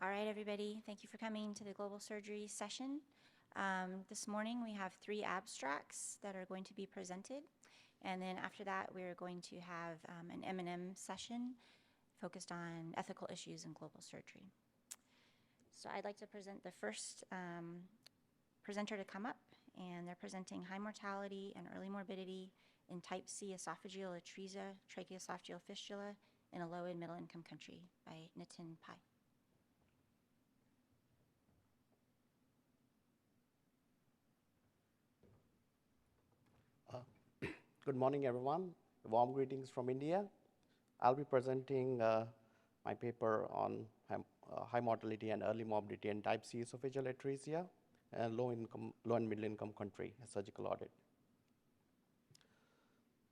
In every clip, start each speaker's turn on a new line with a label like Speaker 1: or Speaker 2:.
Speaker 1: All right, everybody, thank you for coming to the global surgery session. This morning we have 3 abstracts that are going to be presented, and then after that we're going to have an M&M session focused on ethical issues in global surgery. So I'd like to present the first presenter to come up, and they're presenting high mortality and early morbidity in type C esophageal atresia, tracheoesophageal fistula in a low and middle income country by Nitin Pai.
Speaker 2: Good morning, everyone. Warm greetings from India. I'll be presenting my paper on high mortality and early morbidity in type C esophageal atresia and low and middle income country, a surgical audit.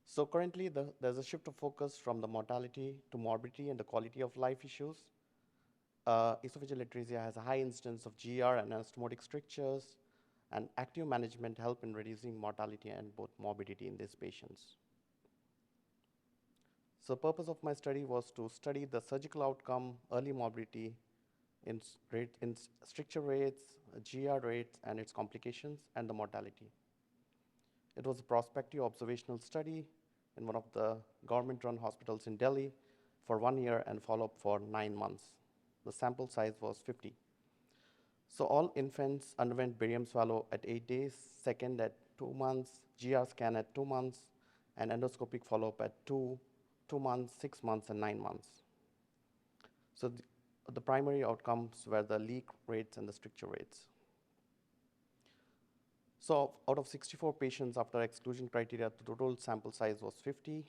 Speaker 2: So currently, there's a shift of focus from the mortality to morbidity and the quality of life issues. Esophageal atresia has a high incidence of GR and anastomotic strictures, and active management help in reducing mortality and both morbidity in these patients. So the purpose of my study was to study the surgical outcome, early morbidity, in stricture rates, GR rates, and its complications, and the mortality. It was a prospective observational study in one of the government-run hospitals in Delhi for 1 year and follow-up for 9 months. The sample size was 50. So all infants underwent barium swallow at 8 days, second at 2 months, GR scan at 2 months, and endoscopic follow-up at 2 months, 6 months, and 9 months. So the primary outcomes were the leak rates and the stricture rates. So out of 64 patients after exclusion criteria, the total sample size was 50,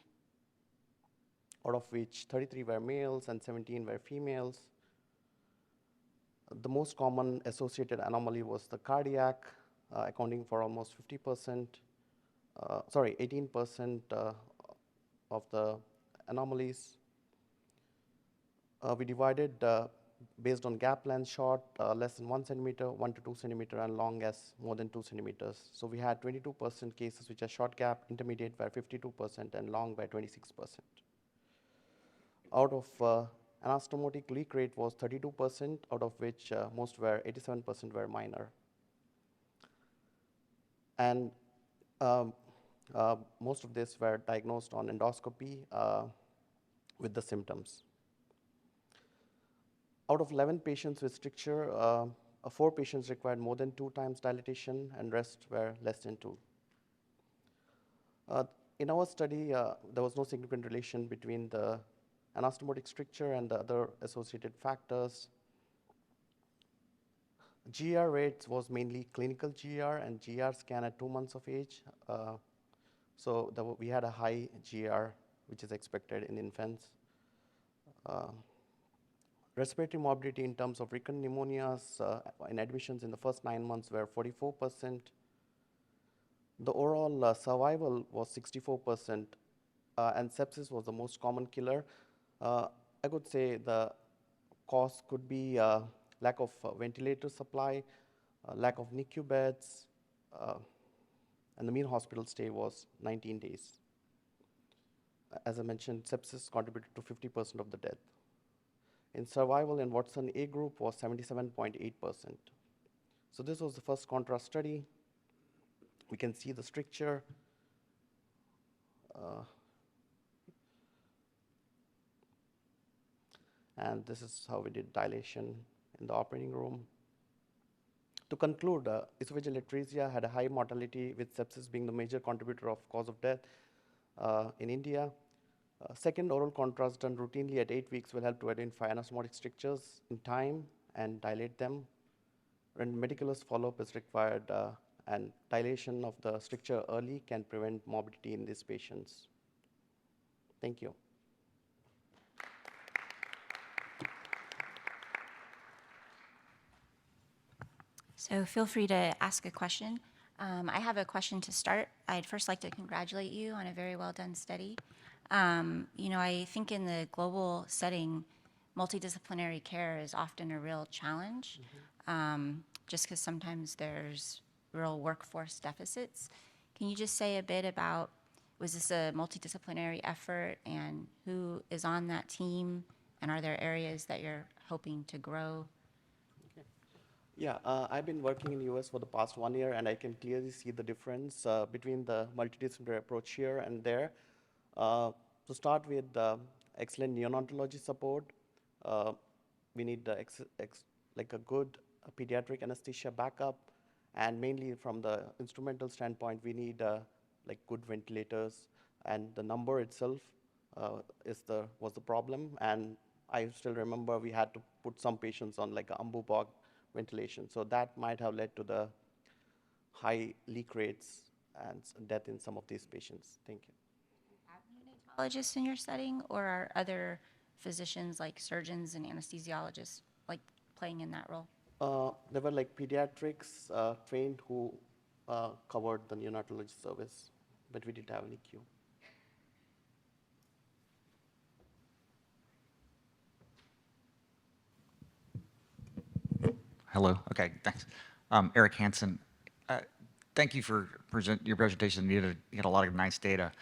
Speaker 2: out of which 33 were males and 17 were females. The most common associated anomaly was the cardiac, accounting for almost 50%, 18% of the anomalies. We divided based on gap length, short, less than 1 centimeter, 1 to 2 centimeter, and long as more than 2 centimeters. So we had 22% cases which are short gap, intermediate were 52%, and long were 26%. Out of anastomotic leak rate was 32%, out of which most were 87% were minor. And most of this were diagnosed on endoscopy with the symptoms. Out of 11 patients with stricture, 4 patients required more than 2 times dilatation, and rest were less than 2. In our study, there was no significant relation between the anastomotic stricture and the other associated factors. GR rates was mainly clinical GR and GR scan at 2 months of age. So we had a high GR, which is expected in infants. Respiratory morbidity in terms of recurrent pneumonias in admissions in the first 9 months were 44%. The overall survival was 64%, and sepsis was the most common killer. I could say the cause could be lack of ventilator supply, lack of NICU beds, and the mean hospital stay was 19 days. As I mentioned, sepsis contributed to 50% of the death. In survival in Watson A group was 77.8%. So this was the first contrast study. We can see the stricture. And this is how we did dilation in the operating room. To conclude, esophageal atresia had a high mortality, with sepsis being the major contributor of cause of death in India. Second, oral contrast done routinely at 8 weeks will help to identify anastomotic strictures in time and dilate them. When meticulous follow-up is required, and dilation of the stricture early can prevent morbidity in these patients. Thank you.
Speaker 1: So feel free to ask a question. I have a question to start. I'd first like to congratulate you on a very well done study. I think in the global setting, multidisciplinary care is often a real challenge, just because sometimes there's real workforce deficits. Can you just say a bit about, was this a multidisciplinary effort, and who is on that team, and are there areas that you're hoping to grow
Speaker 2: Yeah, I've been working in US for the past 1 year, and I can clearly see the difference between the multidisciplinary approach here and there. To start with excellent neonatology support, uh, we need like a good pediatric anesthesia backup, and mainly from the instrumental standpoint, we need like good ventilators, and the number itself was the problem. And I still remember we had to put some patients on like a Ambubog ventilation, so that might have led to the high leak rates and death in some of these patients. Thank you.
Speaker 1: Have neonatologists in your setting, or are other physicians like surgeons and anesthesiologists like playing in that role?
Speaker 2: There were like pediatrics trained who covered the neonatology service, but we didn't have any queue.
Speaker 3: Hello. Okay, thanks. Eric Hansen. Thank you for your presentation. You had a lot of nice data.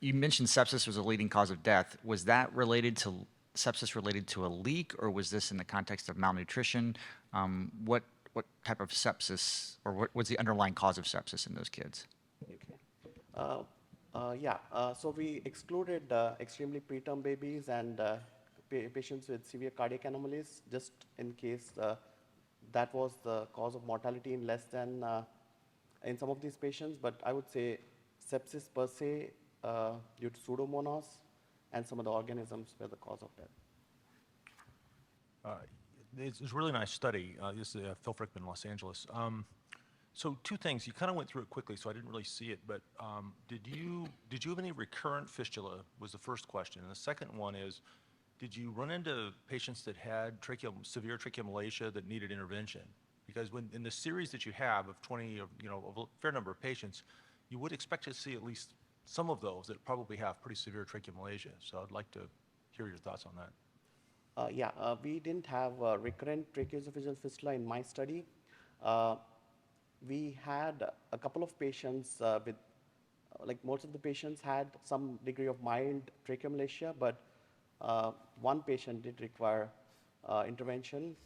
Speaker 3: You mentioned sepsis was a leading cause of death. Was that sepsis related to a leak, or was this in the context of malnutrition? What type of sepsis, or what was the underlying cause of sepsis in those kids?
Speaker 2: Okay. So we excluded extremely preterm babies and patients with severe cardiac anomalies, just in case that was the cause of mortality in less than in some of these patients. But I would say sepsis per se, due to Pseudomonas and some of the organisms, were the cause of death.
Speaker 4: It's a really nice study. This is Phil Frickman, Los Angeles. So two things. You kind of went through it quickly, so I didn't really see it. But did you have any recurrent fistula? Was the first question. And the second one is, did you run into patients that had severe tracheomalacia that needed intervention? Because in the series that you have of 20, of a fair number of patients, you would expect to see at least some of those that probably have pretty severe tracheomalacia. So I'd like to hear your thoughts on that.
Speaker 2: We didn't have recurrent tracheoesophageal fistula in my study. We had a couple of patients with, like most of the patients had some degree of mild tracheomalacia, but one patient did require intervention.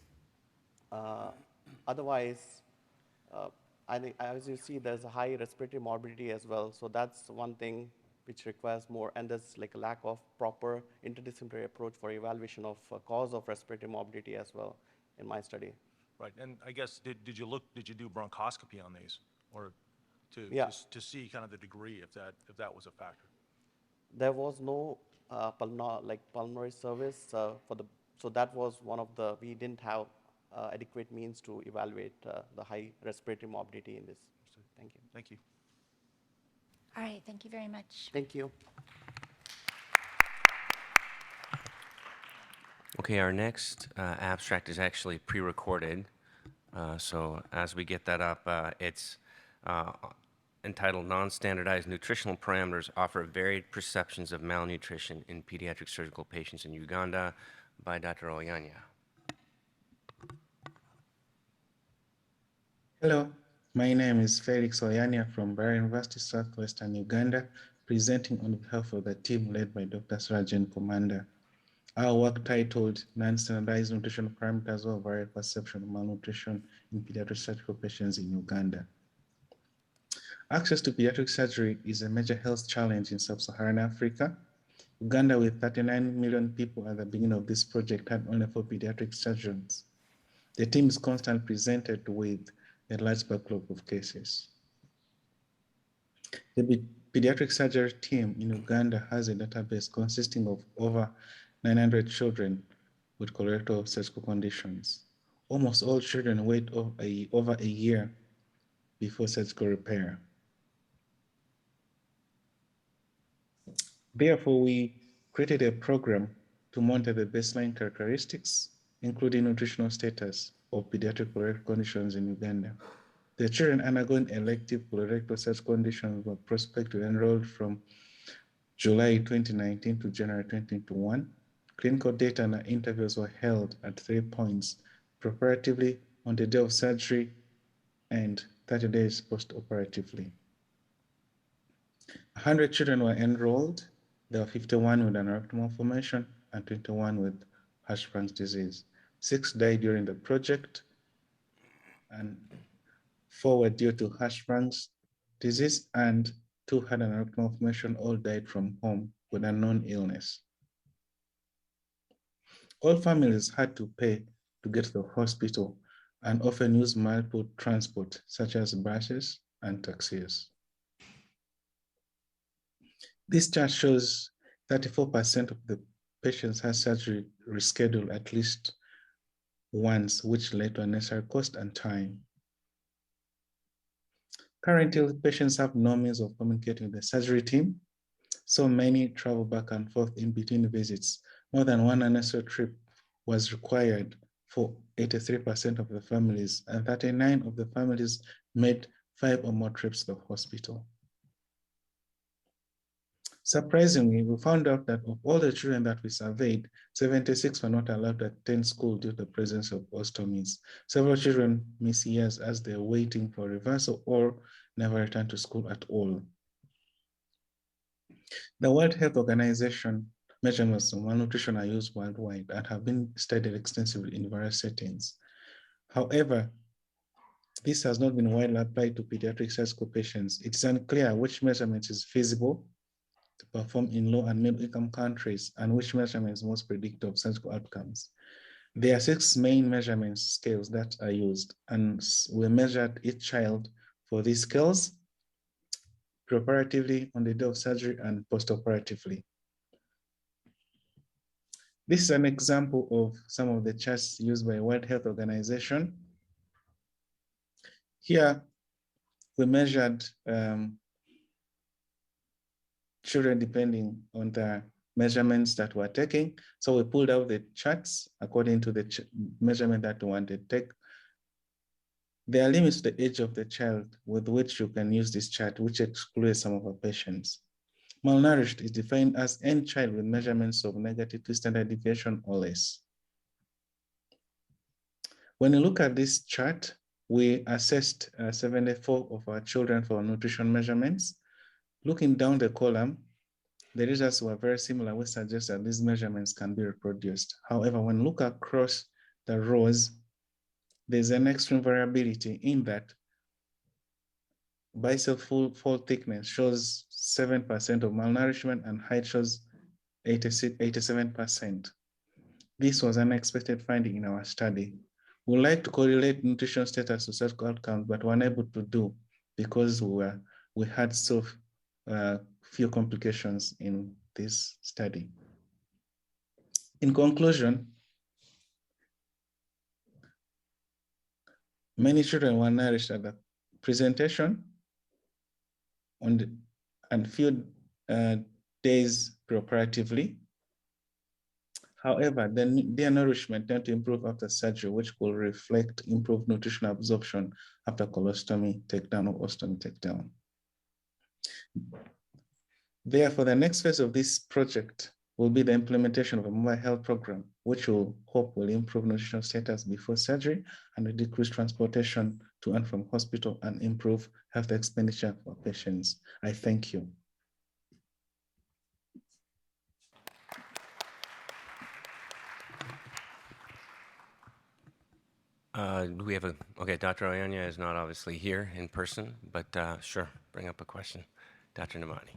Speaker 2: Otherwise, I think, as you see, there's a high respiratory morbidity as well. So that's one thing which requires more, and there's like a lack of proper interdisciplinary approach for evaluation of cause of respiratory morbidity as well in my study.
Speaker 4: Right, and I guess did you do bronchoscopy on these, or to see kind of the degree if that was a factor?
Speaker 2: There was no pulmonary service so that was one of the, we didn't have adequate means to evaluate the high respiratory morbidity in this. Thank you.
Speaker 4: Thank you.
Speaker 1: All right, thank you very much.
Speaker 2: Thank you.
Speaker 5: Okay, our next abstract is actually pre-recorded. So as we get that up, it's entitled Non-Standardized Nutritional Parameters Offer Varied Perceptions of Malnutrition in Pediatric Surgical Patients in Uganda by Dr. Oyania.
Speaker 6: Hello, my name is Felix Oyania from Bara University, Southwestern Uganda, presenting on behalf of the team led by Dr. Sarajan Commander. Our work titled Non-Standardized Nutritional Parameters or Varied Perception of Malnutrition in Pediatric Surgical Patients in Uganda. Access to pediatric surgery is a major health challenge in sub-Saharan Africa. Uganda, with 39 million people at the beginning of this project, had only 4 pediatric surgeons. The team is constantly presented with a large backlog of cases. The pediatric surgery team in Uganda has a database consisting of over 900 children with colorectal surgical conditions. Almost all children wait over a year before surgical repair. Therefore, we created a program to monitor the baseline characteristics, including nutritional status of pediatric colorectal conditions in Uganda. The children undergoing elective colorectal surgical conditions were prospectively enrolled from July 2019 to January 2021. Clinical data and interviews were held at 3 points, preparatively, on the day of surgery, and 30 days post-operatively. 100 children were enrolled. There were 51 with aneurysmal malformation and 21 with Hirschsprung's disease. 6 died during the project. and 4 were due to Hirschsprung's disease, and 2 had an aortic malformation, all died from home with a known illness. All families had to pay to get to the hospital and often use multiple transport, such as buses and taxis. This chart shows 34% of the patients had surgery rescheduled at least once, which led to unnecessary cost and time. Currently, patients have no means of communicating with the surgery team, so many travel back and forth in between visits. More than one unnecessary trip was required for 83% of the families, and 39 of the families made 5 or more trips to the hospital. Surprisingly, we found out that of all the children that we surveyed, 76 were not allowed to attend school due to the presence of ostomies. Several children miss years as they're waiting for reversal or never return to school at all. The World Health Organization measurements of malnutrition are used worldwide and have been studied extensively in various settings. However, this has not been widely applied to pediatric surgical patients. It is unclear which measurement is feasible to perform in low and middle income countries and which measurement is most predictive of surgical outcomes. There are 6 main measurement scales that are used, and we measured each child for these scales preoperatively, on the day of surgery, and postoperatively. This is an example of some of the charts used by World Health Organization. Here, we measured children depending on the measurements that we're taking. So we pulled out the charts according to the measurement that we wanted to take. There are limits to the age of the child with which you can use this chart, which excludes some of our patients. Malnourished is defined as any child with measurements of negative 2 standard deviation or less. When you look at this chart, we assessed 74 of our children for nutrition measurements. Looking down the column, the results were very similar, which suggests that these measurements can be reproduced. However, when you look across the rows, there's an extreme variability in that bicephal fold thickness shows 7% of malnourishment and height shows 87%. This was an unexpected finding in our study. We would like to correlate nutrition status to surgical outcomes, but we're unable to do because we had so few complications in this study. In conclusion, many children were nourished at the presentation and few days preoperatively. However, their nourishment tend to improve after surgery, which will reflect improved nutritional absorption after colostomy takedown or ostomy takedown. Therefore, the next phase of this project will be the implementation of a mobile health program, which will hope will improve nutritional status before surgery and decrease transportation to and from hospital and improve health expenditure for patients. I thank you.
Speaker 5: Do we have okay, Dr. Oyania is not obviously here in person, but sure, bring up a question. Dr. Navani.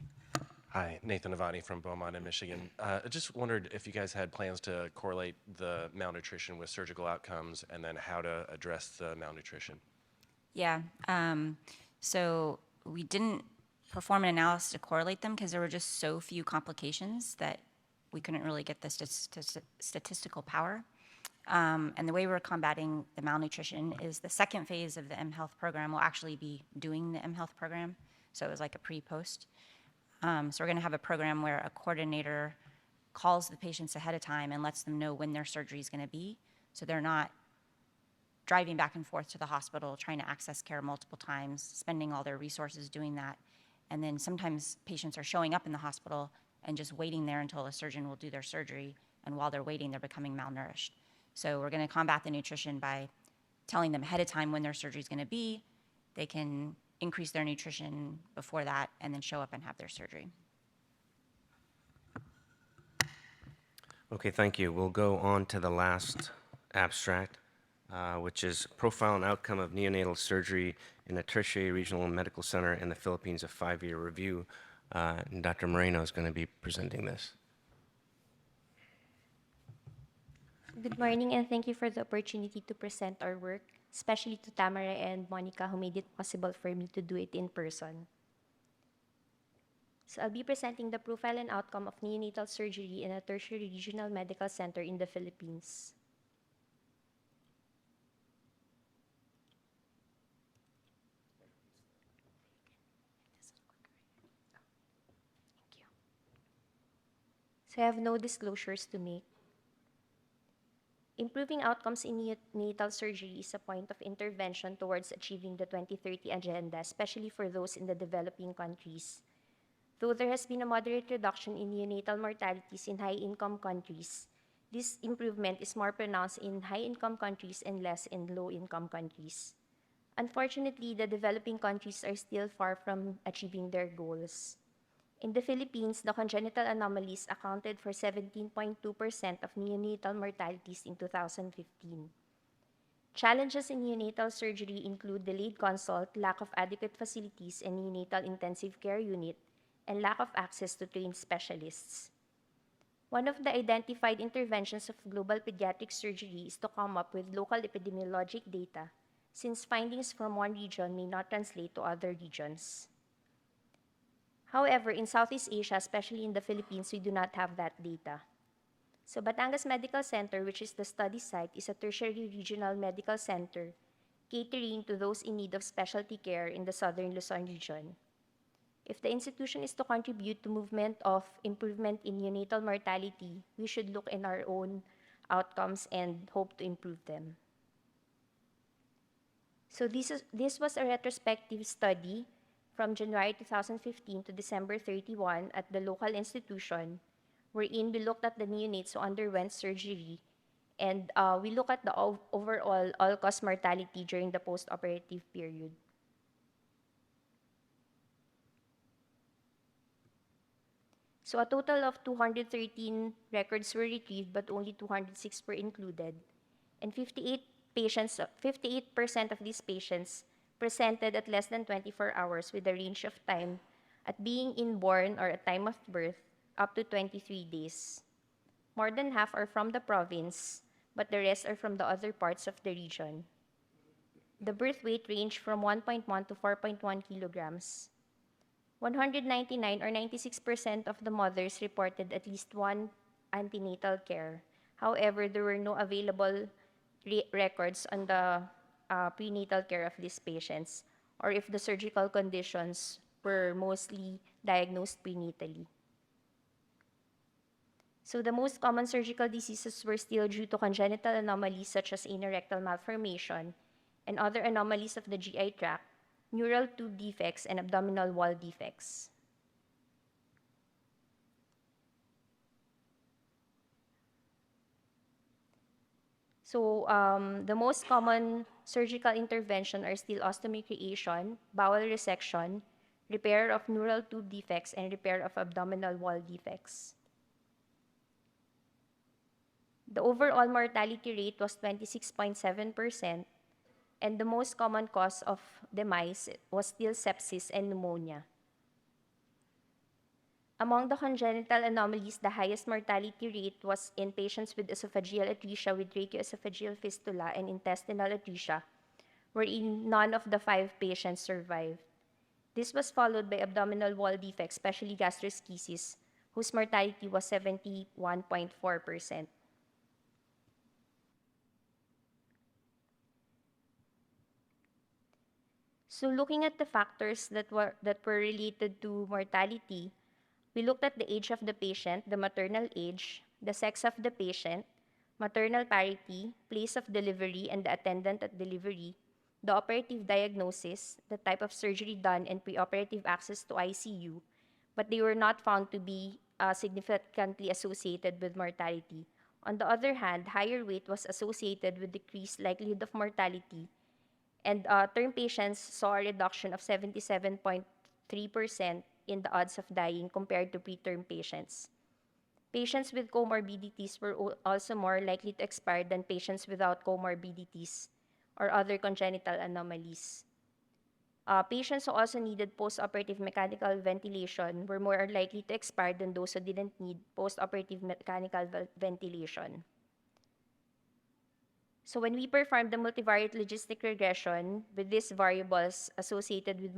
Speaker 7: Hi, Nathan Navani from Beaumont in Michigan. I just wondered if you guys had plans to correlate the malnutrition with surgical outcomes and then how to address the malnutrition.
Speaker 1: Yeah, so we didn't perform an analysis to correlate them because there were just so few complications that we couldn't really get the statistical power. And the way we're combating the malnutrition is the second phase of the mHealth program will actually be doing the mHealth program. So it was like a pre-post. So we're going to have a program where a coordinator calls the patients ahead of time and lets them know when their surgery is going to be, so they're not driving back and forth to the hospital, trying to access care multiple times, spending all their resources doing that. And then sometimes patients are showing up in the hospital and just waiting there until a surgeon will do their surgery, and while they're waiting, they're becoming malnourished. So we're going to combat the nutrition by telling them ahead of time when their surgery is going to be. They can increase their nutrition before that and then show up and have their surgery.
Speaker 5: Okay, thank you. We'll go on to the last abstract. which is Profile and Outcome of Neonatal Surgery in a Tertiary Regional Medical Center in the Philippines, a 5-year review. And Dr. Moreno is going to be presenting this.
Speaker 8: Good morning, and thank you for the opportunity to present our work, especially to Tamara and Monica, who made it possible for me to do it in person. So I'll be presenting the profile and outcome of neonatal surgery in a tertiary regional medical center in the Philippines. Thank you. So I have no disclosures to make. Improving outcomes in neonatal surgery is a point of intervention towards achieving the 2030 agenda, especially for those in the developing countries. Though there has been a moderate reduction in neonatal mortalities in high-income countries, this improvement is more pronounced in high-income countries and less in low-income countries. Unfortunately, the developing countries are still far from achieving their goals. In the Philippines, the congenital anomalies accounted for 17.2% of neonatal mortalities in 2015. Challenges in neonatal surgery include delayed consult, lack of adequate facilities and neonatal intensive care unit, and lack of access to trained specialists. One of the identified interventions of global pediatric surgery is to come up with local epidemiologic data, since findings from one region may not translate to other regions. However, in Southeast Asia, especially in the Philippines, we do not have that data. So Batangas Medical Center, which is the study site, is a tertiary regional medical center catering to those in need of specialty care in the southern Luzon region. If the institution is to contribute to movement of improvement in neonatal mortality, we should look in our own outcomes and hope to improve them. So this was a retrospective study from January 2015 to December 31 at the local institution, wherein we looked at the neonates who underwent surgery, and we look at the overall all-cause mortality during the post-operative period. So a total of 213 records were retrieved, but only 206 were included, and 58% of these patients presented at less than 24 hours with a range of time at being inborn or at time of birth up to 23 days. More than half are from the province, but the rest are from the other parts of the region. The birth weight ranged from 1.1 to 4.1 kilograms. 199 or 96% of the mothers reported at least one antenatal care. However, there were no available records on the prenatal care of these patients, or if the surgical conditions were mostly diagnosed prenatally. So the most common surgical diseases were still due to congenital anomalies such as anorectal malformation and other anomalies of the GI tract, neural tube defects, and abdominal wall defects. So the most common surgical intervention are still ostomy creation, bowel resection, repair of neural tube defects, and repair of abdominal wall defects. The overall mortality rate was 26.7%, and the most common cause of demise was still sepsis and pneumonia. Among the congenital anomalies, the highest mortality rate was in patients with esophageal atresia with tracheoesophageal fistula and intestinal atresia, wherein none of the 5 patients survived. This was followed by abdominal wall defects, especially gastroschisis, whose mortality was 71.4%. So looking at the factors that were related to mortality, we looked at the age of the patient, the maternal age, the sex of the patient, maternal parity, place of delivery and the attendant at delivery, the operative diagnosis, the type of surgery done, and preoperative access to ICU, but they were not found to be significantly associated with mortality. On the other hand, higher weight was associated with decreased likelihood of mortality, and term patients saw a reduction of 77.3% in the odds of dying compared to preterm patients. Patients with comorbidities were also more likely to expire than patients without comorbidities or other congenital anomalies. Patients who also needed postoperative mechanical ventilation were more likely to expire than those who didn't need postoperative mechanical ventilation. So when we performed the multivariate logistic regression with these variables associated with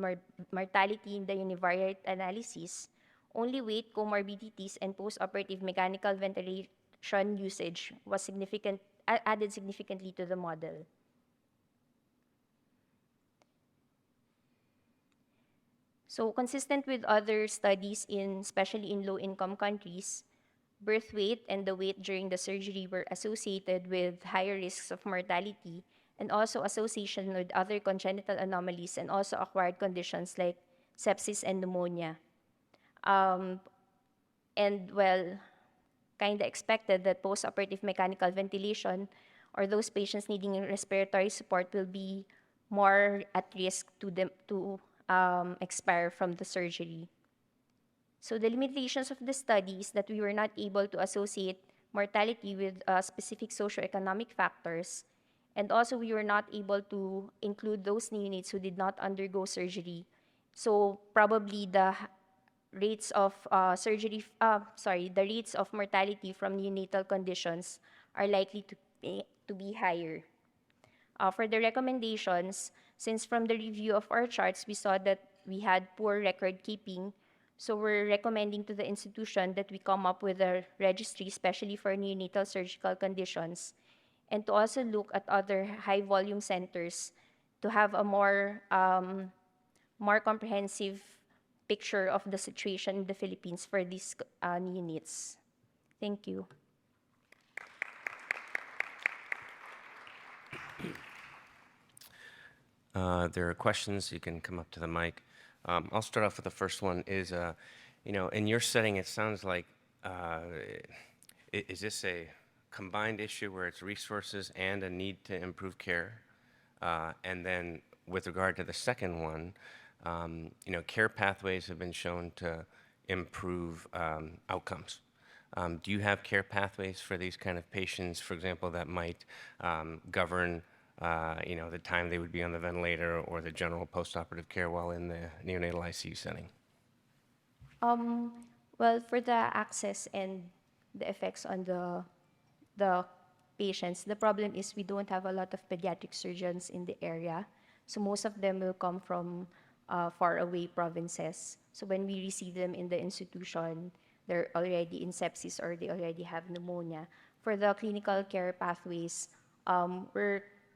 Speaker 8: mortality in the univariate analysis, only weight, comorbidities, and postoperative mechanical ventilation usage was added significantly to the model. So consistent with other studies especially in low-income countries, birth weight and the weight during the surgery were associated with higher risks of mortality and also association with other congenital anomalies and also acquired conditions like sepsis and pneumonia. And well, kind of expected that postoperative mechanical ventilation or those patients needing respiratory support will be more at risk to expire from the surgery. So the limitations of the study is that we were not able to associate mortality with specific socioeconomic factors, and also we were not able to include those neonates who did not undergo surgery. So probably the rates of the rates of mortality from neonatal conditions are likely to be higher. For the recommendations, since from the review of our charts, we saw that we had poor record keeping, so we're recommending to the institution that we come up with a registry, especially for neonatal surgical conditions, and to also look at other high-volume centers to have a more comprehensive picture of the situation in the Philippines for these neonates. Thank you.
Speaker 5: There are questions. You can come up to the mic. I'll start off with the first one. Is in your setting, it sounds like is this a combined issue where it's resources and a need to improve care? And then, with regard to the second one, care pathways have been shown to improve outcomes. Do you have care pathways for these kind of patients, for example, that might govern the time they would be on the ventilator or the general postoperative care while in the neonatal ICU setting?
Speaker 8: Well, for the access and the effects on the patients, the problem is we don't have a lot of pediatric surgeons in the area. So most of them will come from far away provinces. So when we receive them in the institution, they're already in sepsis or they already have pneumonia. For the clinical care pathways,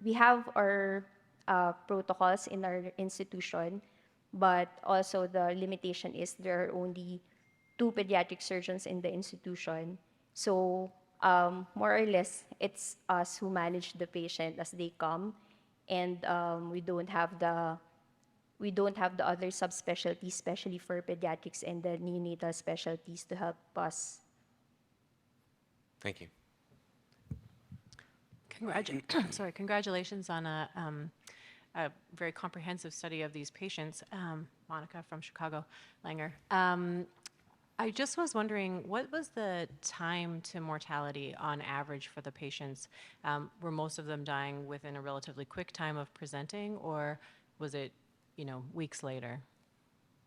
Speaker 8: we have our protocols in our institution, but also the limitation is there are only 2 pediatric surgeons in the institution. So more or less, it's us who manage the patient as they come, and we don't have the other subspecialties, especially for pediatrics and the neonatal specialties to help us.
Speaker 5: Thank you.
Speaker 9: Congratulations on a very comprehensive study of these patients. Monica from Chicago, Langer. I just was wondering, what was the time to mortality on average for the patients? Were most of them dying within a relatively quick time of presenting, or was it, weeks later?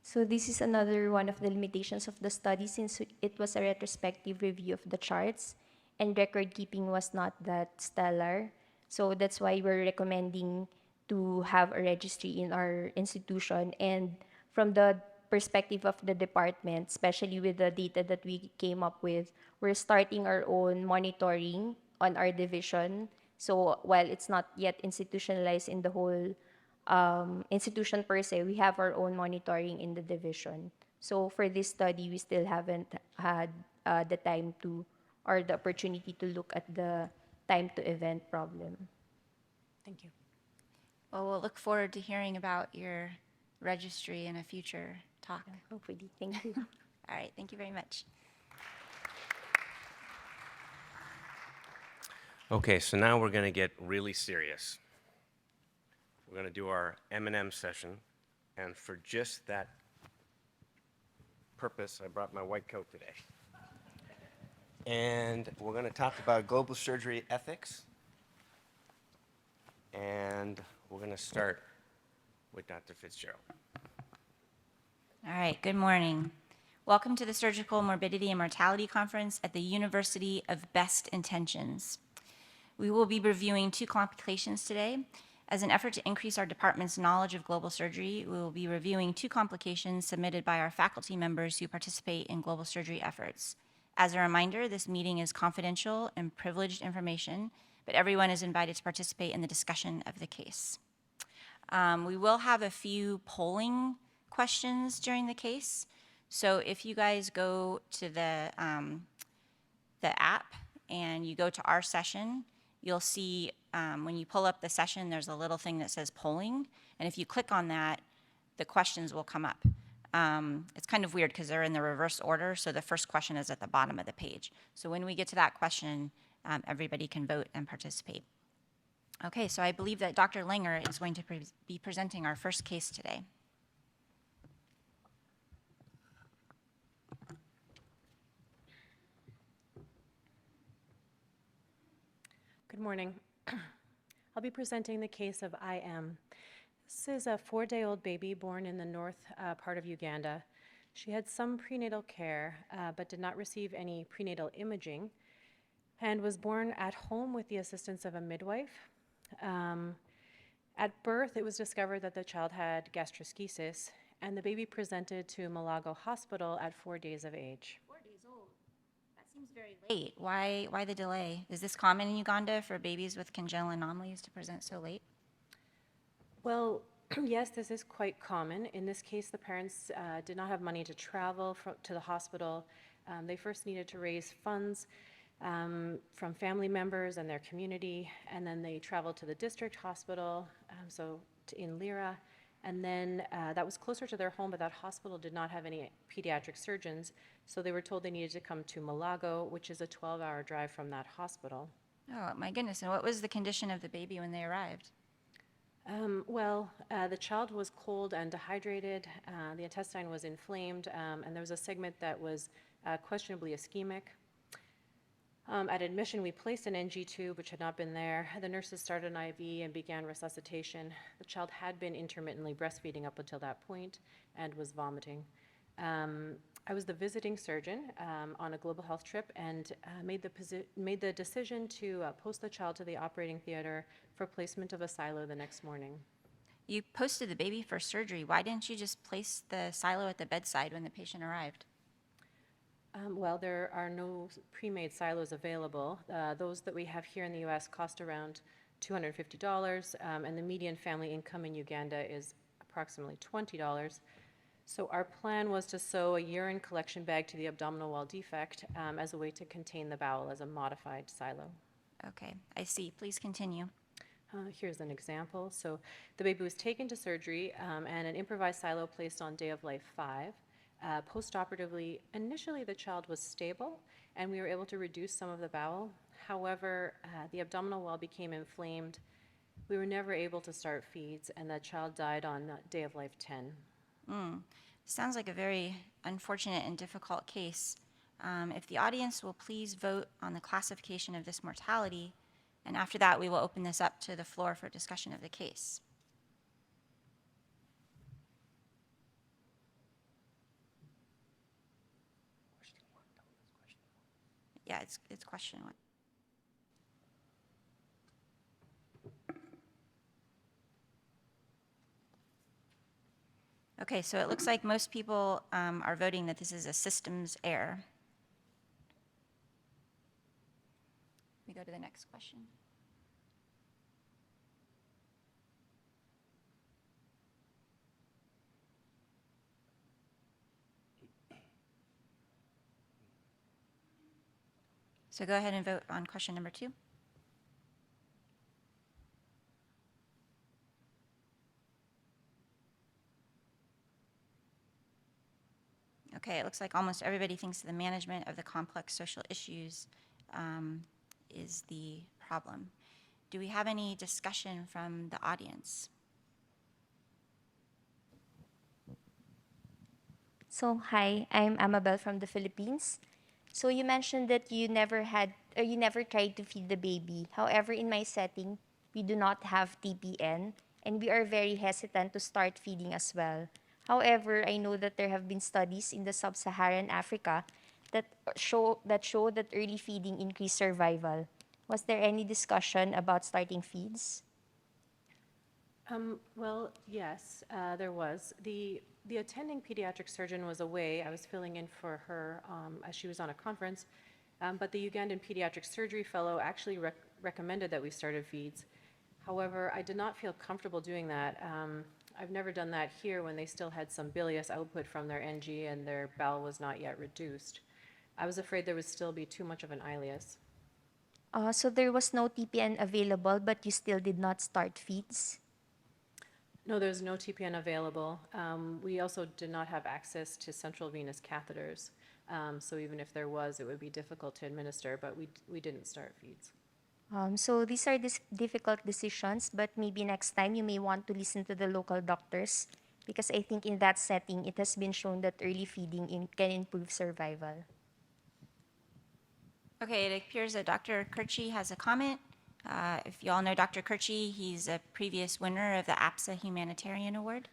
Speaker 8: So this is another one of the limitations of the study, since it was a retrospective review of the charts and record keeping was not that stellar. So that's why we're recommending to have a registry in our institution. And from the perspective of the department, especially with the data that we came up with, we're starting our own monitoring on our division. So while it's not yet institutionalized in the whole institution per se, we have our own monitoring in the division. So for this study, we still haven't had the time to, or the opportunity to look at the time to event problem.
Speaker 9: Thank you.
Speaker 1: Well, we'll look forward to hearing about your registry in a future talk.
Speaker 8: Hopefully. Thank you.
Speaker 1: All right, thank you very much.
Speaker 5: Okay, so now we're going to get really serious. We're going to do our M&M session, and for just that purpose, I brought my white coat today. And we're going to talk about global surgery ethics. And we're going to start with Dr. Fitzgerald.
Speaker 1: All right, good morning. Welcome to the Surgical Morbidity and Mortality Conference at the University of Best Intentions. We will be reviewing 2 complications today. As an effort to increase our department's knowledge of global surgery, we will be reviewing 2 complications submitted by our faculty members who participate in global surgery efforts. As a reminder, this meeting is confidential and privileged information, but everyone is invited to participate in the discussion of the case. We will have a few polling questions during the case. So if you guys go to the app and you go to our session, you'll see when you pull up the session, there's a little thing that says polling. And if you click on that, the questions will come up. It's kind of weird because they're in the reverse order. So the first question is at the bottom of the page. So when we get to that question, everybody can vote and participate. Okay, so I believe that Dr. Langer is going to be presenting our first case today.
Speaker 9: Good morning. I'll be presenting the case of IM. This is a 4-day-old baby born in the north part of Uganda. She had some prenatal care, but did not receive any prenatal imaging, and was born at home with the assistance of a midwife. At birth, it was discovered that the child had gastroschisis, and the baby presented to Malago Hospital at 4 days of age.
Speaker 1: 4 days old. That seems very late. Why the delay? Is this common in Uganda for babies with congenital anomalies to present so late?
Speaker 9: Well, yes, this is quite common. In this case, the parents did not have money to travel to the hospital. They first needed to raise funds from family members and their community, and then they traveled to the district hospital, in Lira, and then that was closer to their home, but that hospital did not have any pediatric surgeons, so they were told they needed to come to Malago, which is a 12-hour drive from that hospital.
Speaker 1: Oh, my goodness. And what was the condition of the baby when they arrived?
Speaker 9: The child was cold and dehydrated, the intestine was inflamed, and there was a segment that was questionably ischemic. At admission, we placed an NG tube, which had not been there. The nurses started an IV and began resuscitation. The child had been intermittently breastfeeding up until that point and was vomiting. I was the visiting surgeon on a global health trip and made the decision to post the child to the operating theater for placement of a silo the next morning.
Speaker 1: You posted the baby for surgery. Why didn't you just place the silo at the bedside when the patient arrived?
Speaker 9: There are no pre-made silos available. Those that we have here in the U.S. cost around $250, and the median family income in Uganda is approximately $20. So our plan was to sew a urine collection bag to the abdominal wall defect as a way to contain the bowel as a modified silo.
Speaker 1: Okay, I see. Please continue.
Speaker 9: Here's an example. So the baby was taken to surgery and an improvised silo placed on day of life 5. Postoperatively, initially the child was stable and we were able to reduce some of the bowel. However, the abdominal wall became inflamed. We were never able to start feeds and the child died on day of life 10.
Speaker 1: Sounds like a very unfortunate and difficult case. If the audience will please vote on the classification of this mortality, and after that we will open this up to the floor for discussion of the case. Yeah, it's question 1. Okay, so it looks like most people are voting that this is a systems error. We go to the next question. So go ahead and vote on question number 2. Okay, it looks like almost everybody thinks the management of the complex social issues is the problem. Do we have any discussion from the audience?
Speaker 8: So, hi, I'm Amabelle from the Philippines. So you mentioned that you never tried to feed the baby. However, in my setting, we do not have TPN, and we are very hesitant to start feeding as well. However, I know that there have been studies in the sub-Saharan Africa that show that early feeding increased survival. Was there any discussion about starting feeds?
Speaker 9: Well, yes, there was. The attending pediatric surgeon was away. I was filling in for her as she was on a conference, but the Ugandan pediatric surgery fellow actually recommended that we started feeds. However, I did not feel comfortable doing that. I've never done that here when they still had some bilious output from their NG and their bowel was not yet reduced. I was afraid there would still be too much of an ileus.
Speaker 8: So there was no TPN available, but you still did not start feeds?
Speaker 9: No, there's no TPN available. We also did not have access to central venous catheters. So even if there was, it would be difficult to administer, but we didn't start feeds.
Speaker 8: So these are difficult decisions, but maybe next time you may want to listen to the local doctors, because I think in that setting, it has been shown that early feeding can improve survival.
Speaker 1: Okay, it appears that Dr. Kirchi has a comment. If you all know Dr. Kirchi, he's a previous winner of the APSA Humanitarian Award.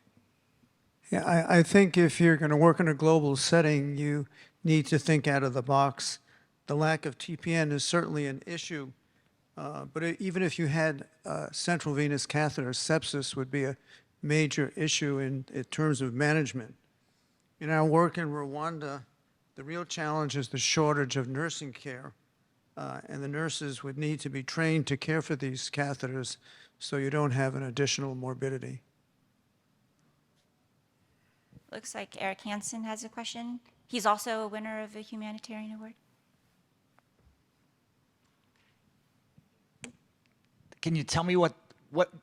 Speaker 10: Yeah, I think if you're going to work in a global setting, you need to think out of the box. The lack of TPN is certainly an issue, but even if you had central venous catheter, sepsis would be a major issue in terms of management. In our work in Rwanda, the real challenge is the shortage of nursing care, and the nurses would need to be trained to care for these catheters so you don't have an additional morbidity.
Speaker 1: Looks like Eric Hansen has a question. He's also a winner of a humanitarian award.
Speaker 3: Can you tell me what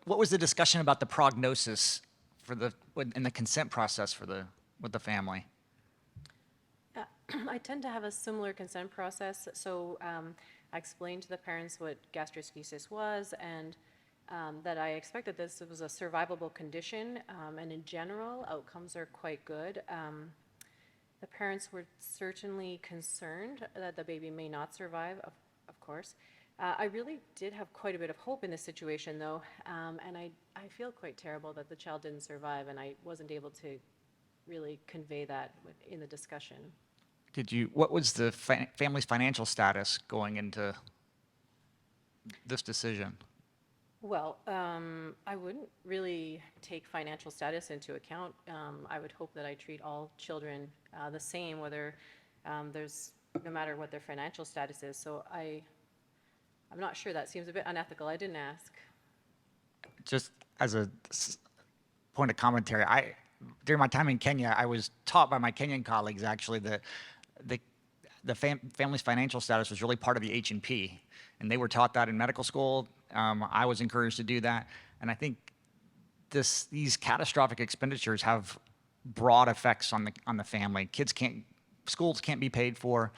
Speaker 3: was the discussion about the prognosis for in the consent process with the family?
Speaker 9: I tend to have a similar consent process. So I explained to the parents what gastroschisis was and that I expected this was a survivable condition, and in general, outcomes are quite good. The parents were certainly concerned that the baby may not survive, of course. I really did have quite a bit of hope in this situation, though, and I feel quite terrible that the child didn't survive, and I wasn't able to really convey that in the discussion.
Speaker 3: What was the family's financial status going into this decision?
Speaker 9: Well, I wouldn't really take financial status into account. I would hope that I treat all children the same, whether no matter what their financial status is. So I'm not sure. That seems a bit unethical. I didn't ask. Just as a point of commentary, during my time in Kenya, I was taught by my Kenyan colleagues actually that the family's financial status was really part of the H&P, and they were taught that in medical school. I was encouraged to do that, and I think these catastrophic expenditures have broad effects on the family. Schools can't be paid for.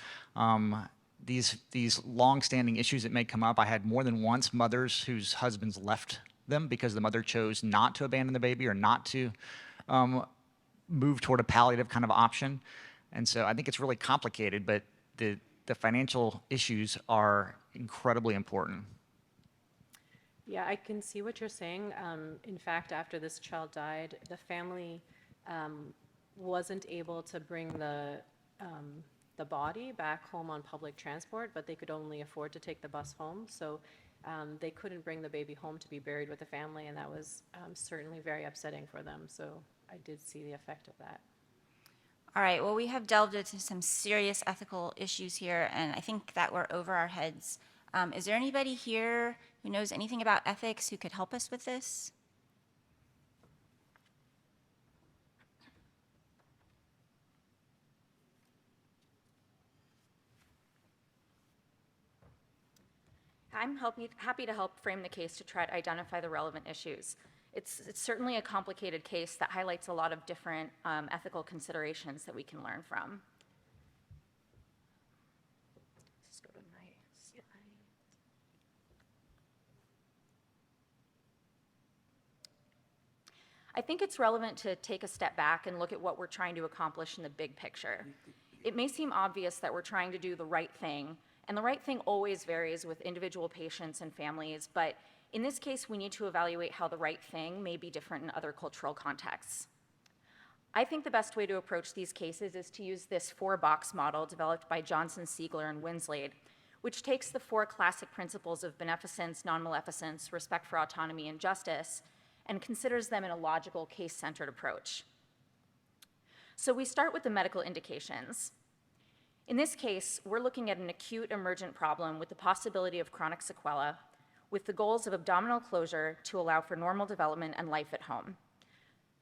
Speaker 9: These long-standing issues that may come up. I had more than once mothers whose husbands left them because the mother chose not to abandon the baby or not to move toward a palliative kind of option. And so I think it's really complicated, but the financial issues are incredibly important. Yeah, I can see what you're saying. In fact, after this child died, the family wasn't able to bring the body back home on public transport, but they could only afford to take the bus home. So they couldn't bring the baby home to be buried with the family, and that was certainly very upsetting for them. So I did see the effect of that.
Speaker 1: All right, well, we have delved into some serious ethical issues here, and I think that we're over our heads. Is there anybody here who knows anything about ethics who could help us with this?
Speaker 11: I'm happy to help frame the case to try to identify the relevant issues. It's certainly a complicated case that highlights a lot of different ethical considerations that we can learn from. Let's go to my slide. I think it's relevant to take a step back and look at what we're trying to accomplish in the big picture. It may seem obvious that we're trying to do the right thing, and the right thing always varies with individual patients and families, but in this case, we need to evaluate how the right thing may be different in other cultural contexts. I think the best way to approach these cases is to use this 4-box model developed by Johnson, Siegler, and Winslade, which takes the 4 classic principles of beneficence, non-maleficence, respect for autonomy, and justice, and considers them in a logical, case-centered approach. So we start with the medical indications. In this case, we're looking at an acute emergent problem with the possibility of chronic sequela, with the goals of abdominal closure to allow for normal development and life at home.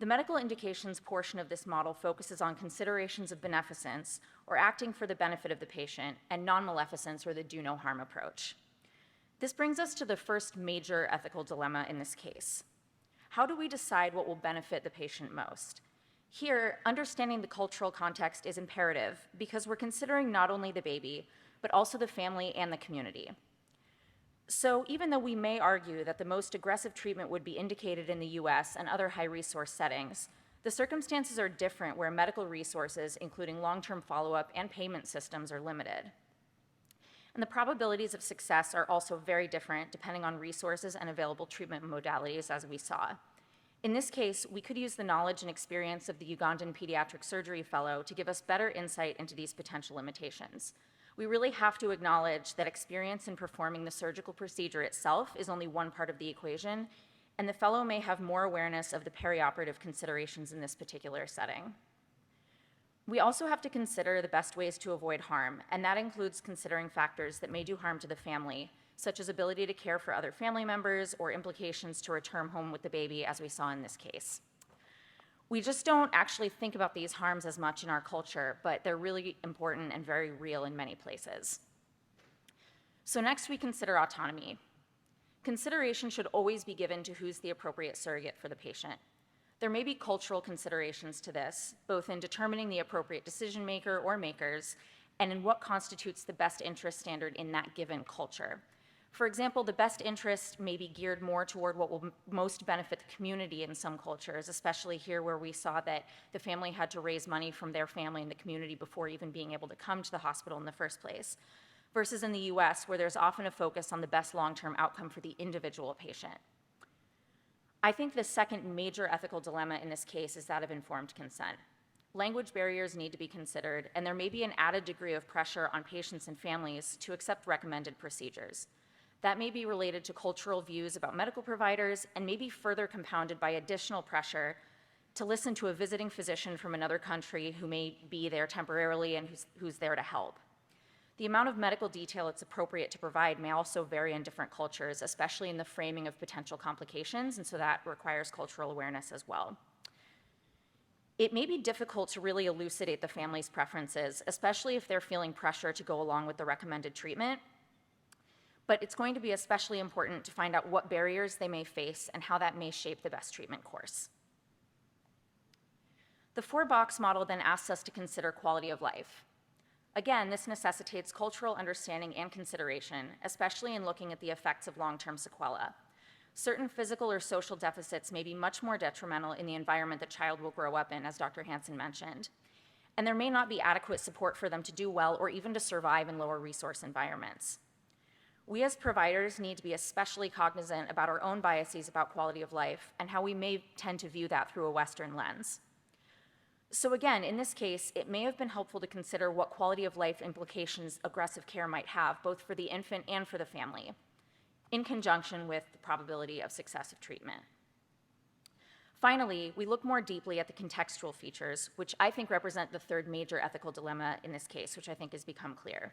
Speaker 11: The medical indications portion of this model focuses on considerations of beneficence, or acting for the benefit of the patient, and non-maleficence, or the do-no-harm approach. This brings us to the first major ethical dilemma in this case. How do we decide what will benefit the patient most? Here, understanding the cultural context is imperative because we're considering not only the baby, but also the family and the community. So even though we may argue that the most aggressive treatment would be indicated in the US and other high-resource settings, the circumstances are different where medical resources, including long-term follow-up and payment systems, are limited. And the probabilities of success are also very different depending on resources and available treatment modalities, as we saw. In this case, we could use the knowledge and experience of the Ugandan pediatric surgery fellow to give us better insight into these potential limitations. We really have to acknowledge that experience in performing the surgical procedure itself is only one part of the equation, and the fellow may have more awareness of the perioperative considerations in this particular setting. We also have to consider the best ways to avoid harm, and that includes considering factors that may do harm to the family, such as ability to care for other family members or implications to return home with the baby, as we saw in this case. We just don't actually think about these harms as much in our culture, but they're really important and very real in many places. So next we consider autonomy. Consideration should always be given to who's the appropriate surrogate for the patient. There may be cultural considerations to this, both in determining the appropriate decision maker or makers, and in what constitutes the best interest standard in that given culture. For example, the best interest may be geared more toward what will most benefit the community in some cultures, especially here where we saw that the family had to raise money from their family and the community before even being able to come to the hospital in the first place, versus in the US, where there's often a focus on the best long-term outcome for the individual patient. I think the second major ethical dilemma in this case is that of informed consent. Language barriers need to be considered, and there may be an added degree of pressure on patients and families to accept recommended procedures. That may be related to cultural views about medical providers and may be further compounded by additional pressure to listen to a visiting physician from another country who may be there temporarily and who's there to help. The amount of medical detail it's appropriate to provide may also vary in different cultures, especially in the framing of potential complications, and so that requires cultural awareness as well. It may be difficult to really elucidate the family's preferences, especially if they're feeling pressure to go along with the recommended treatment, but it's going to be especially important to find out what barriers they may face and how that may shape the best treatment course. The 4-box model then asks us to consider quality of life. Again, this necessitates cultural understanding and consideration, especially in looking at the effects of long-term sequela. Certain physical or social deficits may be much more detrimental in the environment the child will grow up in, as Dr. Hansen mentioned. And there may not be adequate support for them to do well or even to survive in lower resource environments. We as providers need to be especially cognizant about our own biases about quality of life and how we may tend to view that through a Western lens. So again, in this case, it may have been helpful to consider what quality of life implications aggressive care might have, both for the infant and for the family, in conjunction with the probability of success of treatment. Finally, we look more deeply at the contextual features, which I think represent the third major ethical dilemma in this case, which I think has become clear.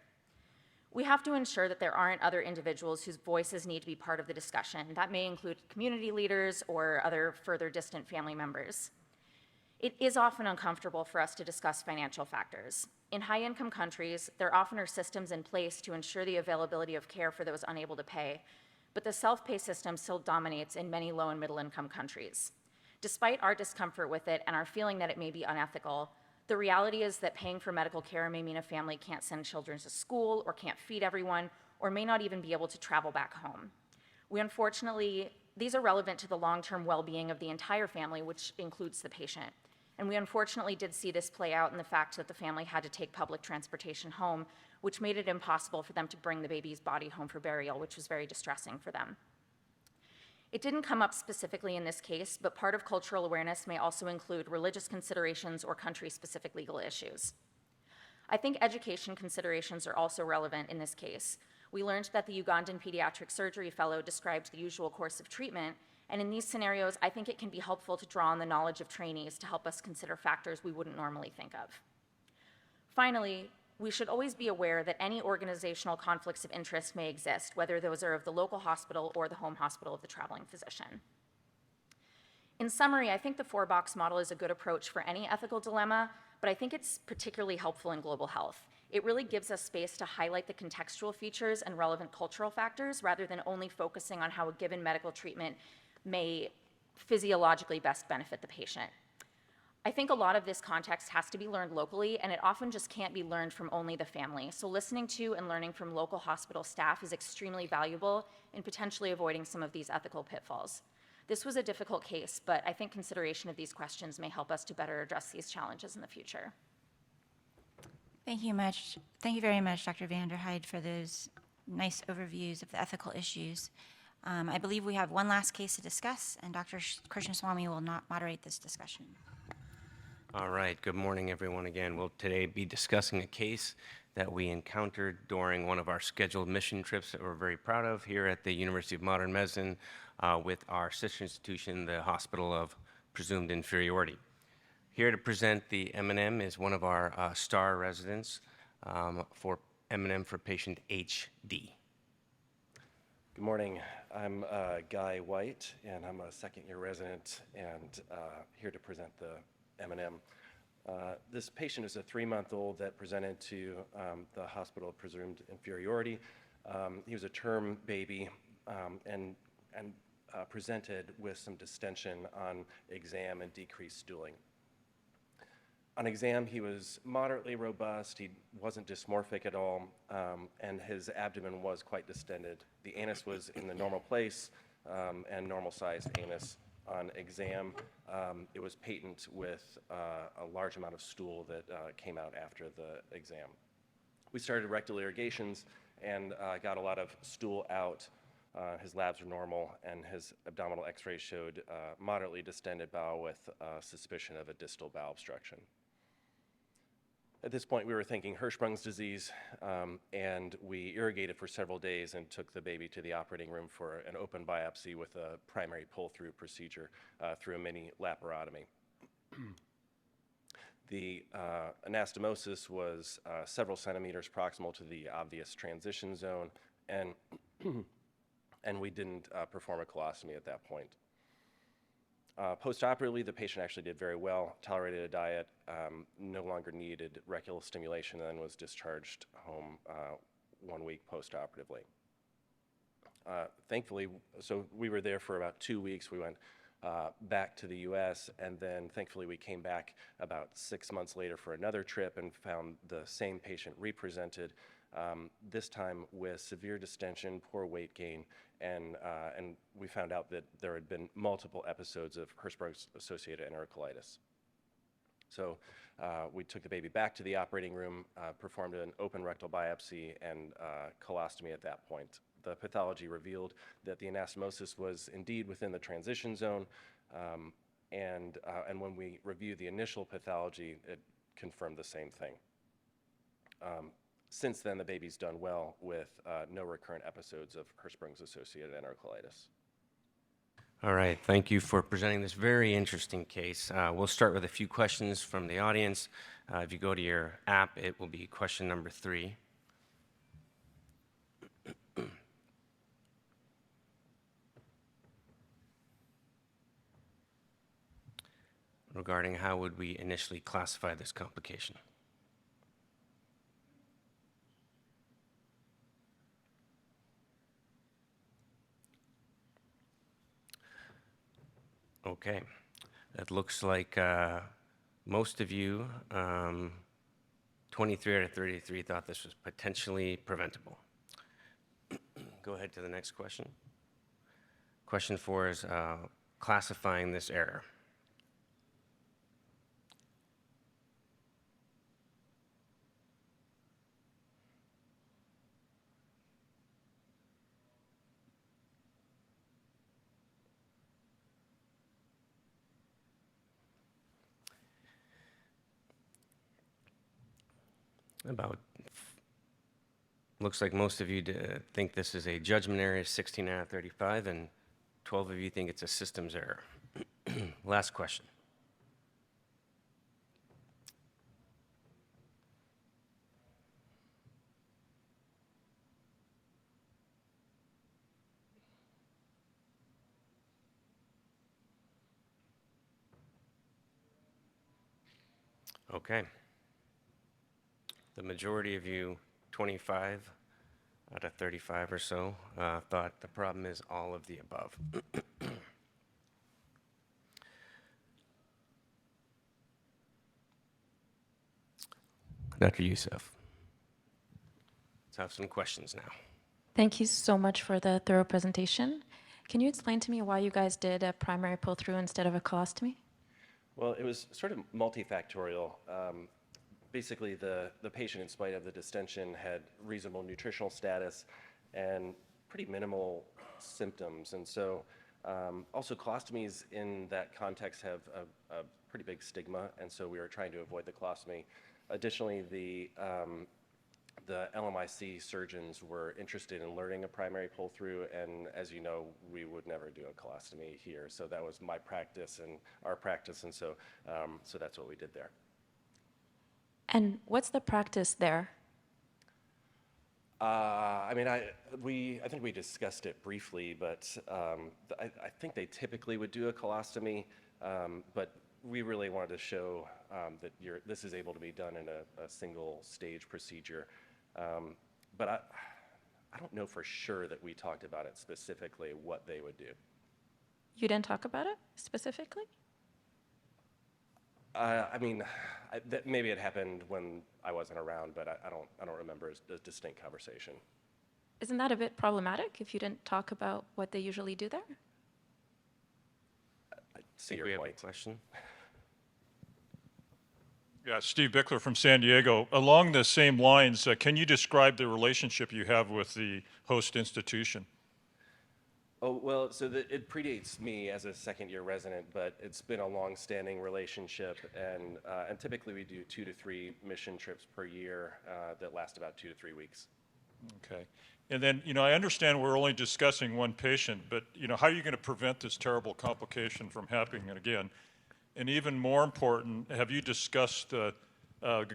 Speaker 11: We have to ensure that there aren't other individuals whose voices need to be part of the discussion. That may include community leaders or other further distant family members. It is often uncomfortable for us to discuss financial factors. In high-income countries, there often are systems in place to ensure the availability of care for those unable to pay, but the self-pay system still dominates in many low and middle-income countries. Despite our discomfort with it and our feeling that it may be unethical, the reality is that paying for medical care may mean a family can't send children to school or can't feed everyone or may not even be able to travel back home. These are relevant to the long-term well-being of the entire family, which includes the patient. And we unfortunately did see this play out in the fact that the family had to take public transportation home, which made it impossible for them to bring the baby's body home for burial, which was very distressing for them. It didn't come up specifically in this case, but part of cultural awareness may also include religious considerations or country-specific legal issues. I think education considerations are also relevant in this case. We learned that the Ugandan pediatric surgery fellow described the usual course of treatment, and in these scenarios, I think it can be helpful to draw on the knowledge of trainees to help us consider factors we wouldn't normally think of. Finally, we should always be aware that any organizational conflicts of interest may exist, whether those are of the local hospital or the home hospital of the traveling physician. In summary, I think the four-box model is a good approach for any ethical dilemma, but I think it's particularly helpful in global health. It really gives us space to highlight the contextual features and relevant cultural factors rather than only focusing on how a given medical treatment may physiologically best benefit the patient. I think a lot of this context has to be learned locally, and it often just can't be learned from only the family. So listening to and learning from local hospital staff is extremely valuable in potentially avoiding some of these ethical pitfalls. This was a difficult case, but I think consideration of these questions may help us to better address these challenges in the future.
Speaker 1: Thank you much. Thank you very much, Dr. Vanderhyde, for those nice overviews of the ethical issues. I believe we have one last case to discuss, and Dr. Krishnaswamy will not moderate this discussion.
Speaker 5: All right, good morning, everyone. Again, we'll today be discussing a case that we encountered during one of our scheduled mission trips that we're very proud of here at the University of Modern Medicine with our sister institution, the Hospital of Presumed Inferiority. Here to present the M&M is one of our star residents for M&M for patient HD.
Speaker 7: Good morning. I'm Guy White, and I'm a second-year resident and here to present the M&M. This patient is a 3-month-old that presented to the Hospital of Presumed Inferiority. He was a term baby and presented with some distension on exam and decreased stooling. On exam, he was moderately robust, he wasn't dysmorphic at all, and his abdomen was quite distended. The anus was in the normal place and normal-sized anus. On exam, it was patent with a large amount of stool that came out after the exam. We started rectal irrigations and got a lot of stool out. His labs were normal, and his abdominal x-ray showed moderately distended bowel with suspicion of a distal bowel obstruction. At this point, we were thinking Hirschsprung's disease, and we irrigated for several days and took the baby to the operating room for an open biopsy with a primary pull-through procedure through a mini laparotomy. The anastomosis was several centimeters proximal to the obvious transition zone, and, and we didn't perform a colostomy at that point. Post-operatively, the patient actually did very well, tolerated a diet, no longer needed rectal stimulation, and then was discharged home 1 week post-operatively. Thankfully, so we were there for about 2 weeks. We went back to the US, and then thankfully we came back about 6 months later for another trip and found the same patient represented, this time with severe distension, poor weight gain, and we found out that there had been multiple episodes of Hirschsprung-associated enterocolitis. So we took the baby back to the operating room, performed an open rectal biopsy and colostomy at that point. The pathology revealed that the anastomosis was indeed within the transition zone, and when we reviewed the initial pathology, it confirmed the same thing. Since then, the baby's done well with no recurrent episodes of Hirschsprung's associated enterocolitis.
Speaker 5: All right, thank you for presenting this very interesting case. We'll start with a few questions from the audience. If you go to your app, it will be question number 3. Regarding how would we initially classify this complication? Okay, it looks like most of you, 23 out of 33, thought this was potentially preventable. Go ahead to the next question. Question 4 is classifying this error. About, looks like most of you think this is a judgment area, 16 out of 35, and 12 of you think it's a systems error. Last question. Okay. The majority of you, 25 out of 35 or so, thought the problem is all of the above. Dr. Youssef, let's have some questions now.
Speaker 12: Thank you so much for the thorough presentation. Can you explain to me why you guys did a primary pull-through instead of a colostomy?
Speaker 7: Well, it was sort of multifactorial. Basically, the patient, in spite of the distension, had reasonable nutritional status and pretty minimal symptoms. And so also colostomies in that context have a pretty big stigma, and so we were trying to avoid the colostomy. Additionally, the LMIC surgeons were interested in learning a primary pull-through, and as you know, we would never do a colostomy here. So that was my practice and our practice, and so that's what we did there.
Speaker 12: And what's the practice there?
Speaker 7: I mean, I think we discussed it briefly, but I think they typically would do a colostomy, but we really wanted to show that this is able to be done in a single stage procedure. But I don't know for sure that we talked about it specifically, what they would do.
Speaker 12: You didn't talk about it specifically?
Speaker 7: I mean, maybe it happened when I wasn't around, but I don't remember a distinct conversation.
Speaker 12: Isn't that a bit problematic if you didn't talk about what they usually do there?
Speaker 7: I see your point.
Speaker 5: Question.
Speaker 13: Yeah, Steve Bickler from San Diego. Along the same lines, can you describe the relationship you have with the host institution?
Speaker 7: Oh, well, so it predates me as a second-year resident, but it's been a long-standing relationship, and typically we do 2 to 3 mission trips per year that last about 2 to 3 weeks.
Speaker 13: Okay. And then, I understand we're only discussing one patient, but, how are you going to prevent this terrible complication from happening again? And even more important, have you discussed the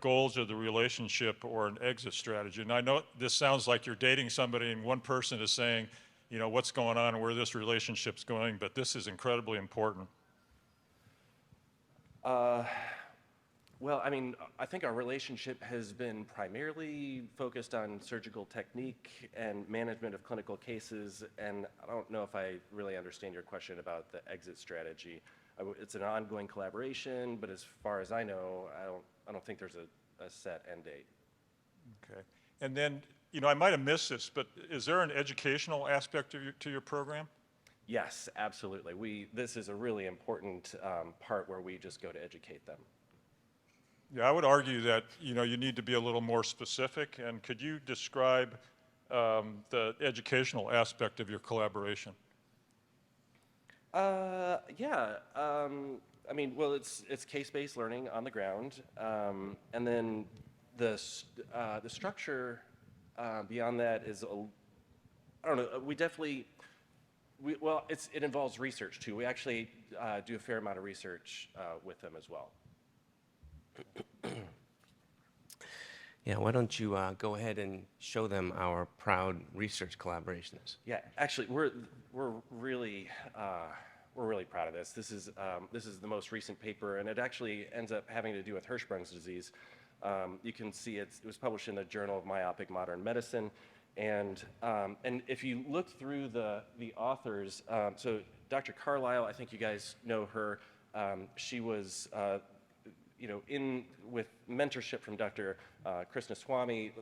Speaker 13: goals of the relationship or an exit strategy? And I know this sounds like you're dating somebody and one person is saying, what's going on and where this relationship's going, but this is incredibly important.
Speaker 7: Well, I mean, I think our relationship has been primarily focused on surgical technique and management of clinical cases, and I don't know if I really understand your question about the exit strategy. It's an ongoing collaboration, but as far as I know, I don't think there's a set end date.
Speaker 13: Okay. And then, I might have missed this, but is there an educational aspect to your program?
Speaker 7: Yes, absolutely. This is a really important part where we just go to educate them.
Speaker 13: Yeah, I would argue that, you need to be a little more specific. And could you describe the educational aspect of your collaboration?
Speaker 7: Yeah. I mean, well, it's case-based learning on the ground, and then the structure beyond that is I don't know. We definitely well, it involves research too. We actually do a fair amount of research with them as well.
Speaker 5: Yeah, why don't you go ahead and show them our proud research collaborations?
Speaker 7: Yeah, actually, we're really proud of this. This is the most recent paper, and it actually ends up having to do with Hirschsprung's disease. You can see it was published in the Journal of Myopic Modern Medicine, and if you look through the authors, so Dr. Carlisle, I think you guys know her. She was in with mentorship from Dr. Krishnaswamy.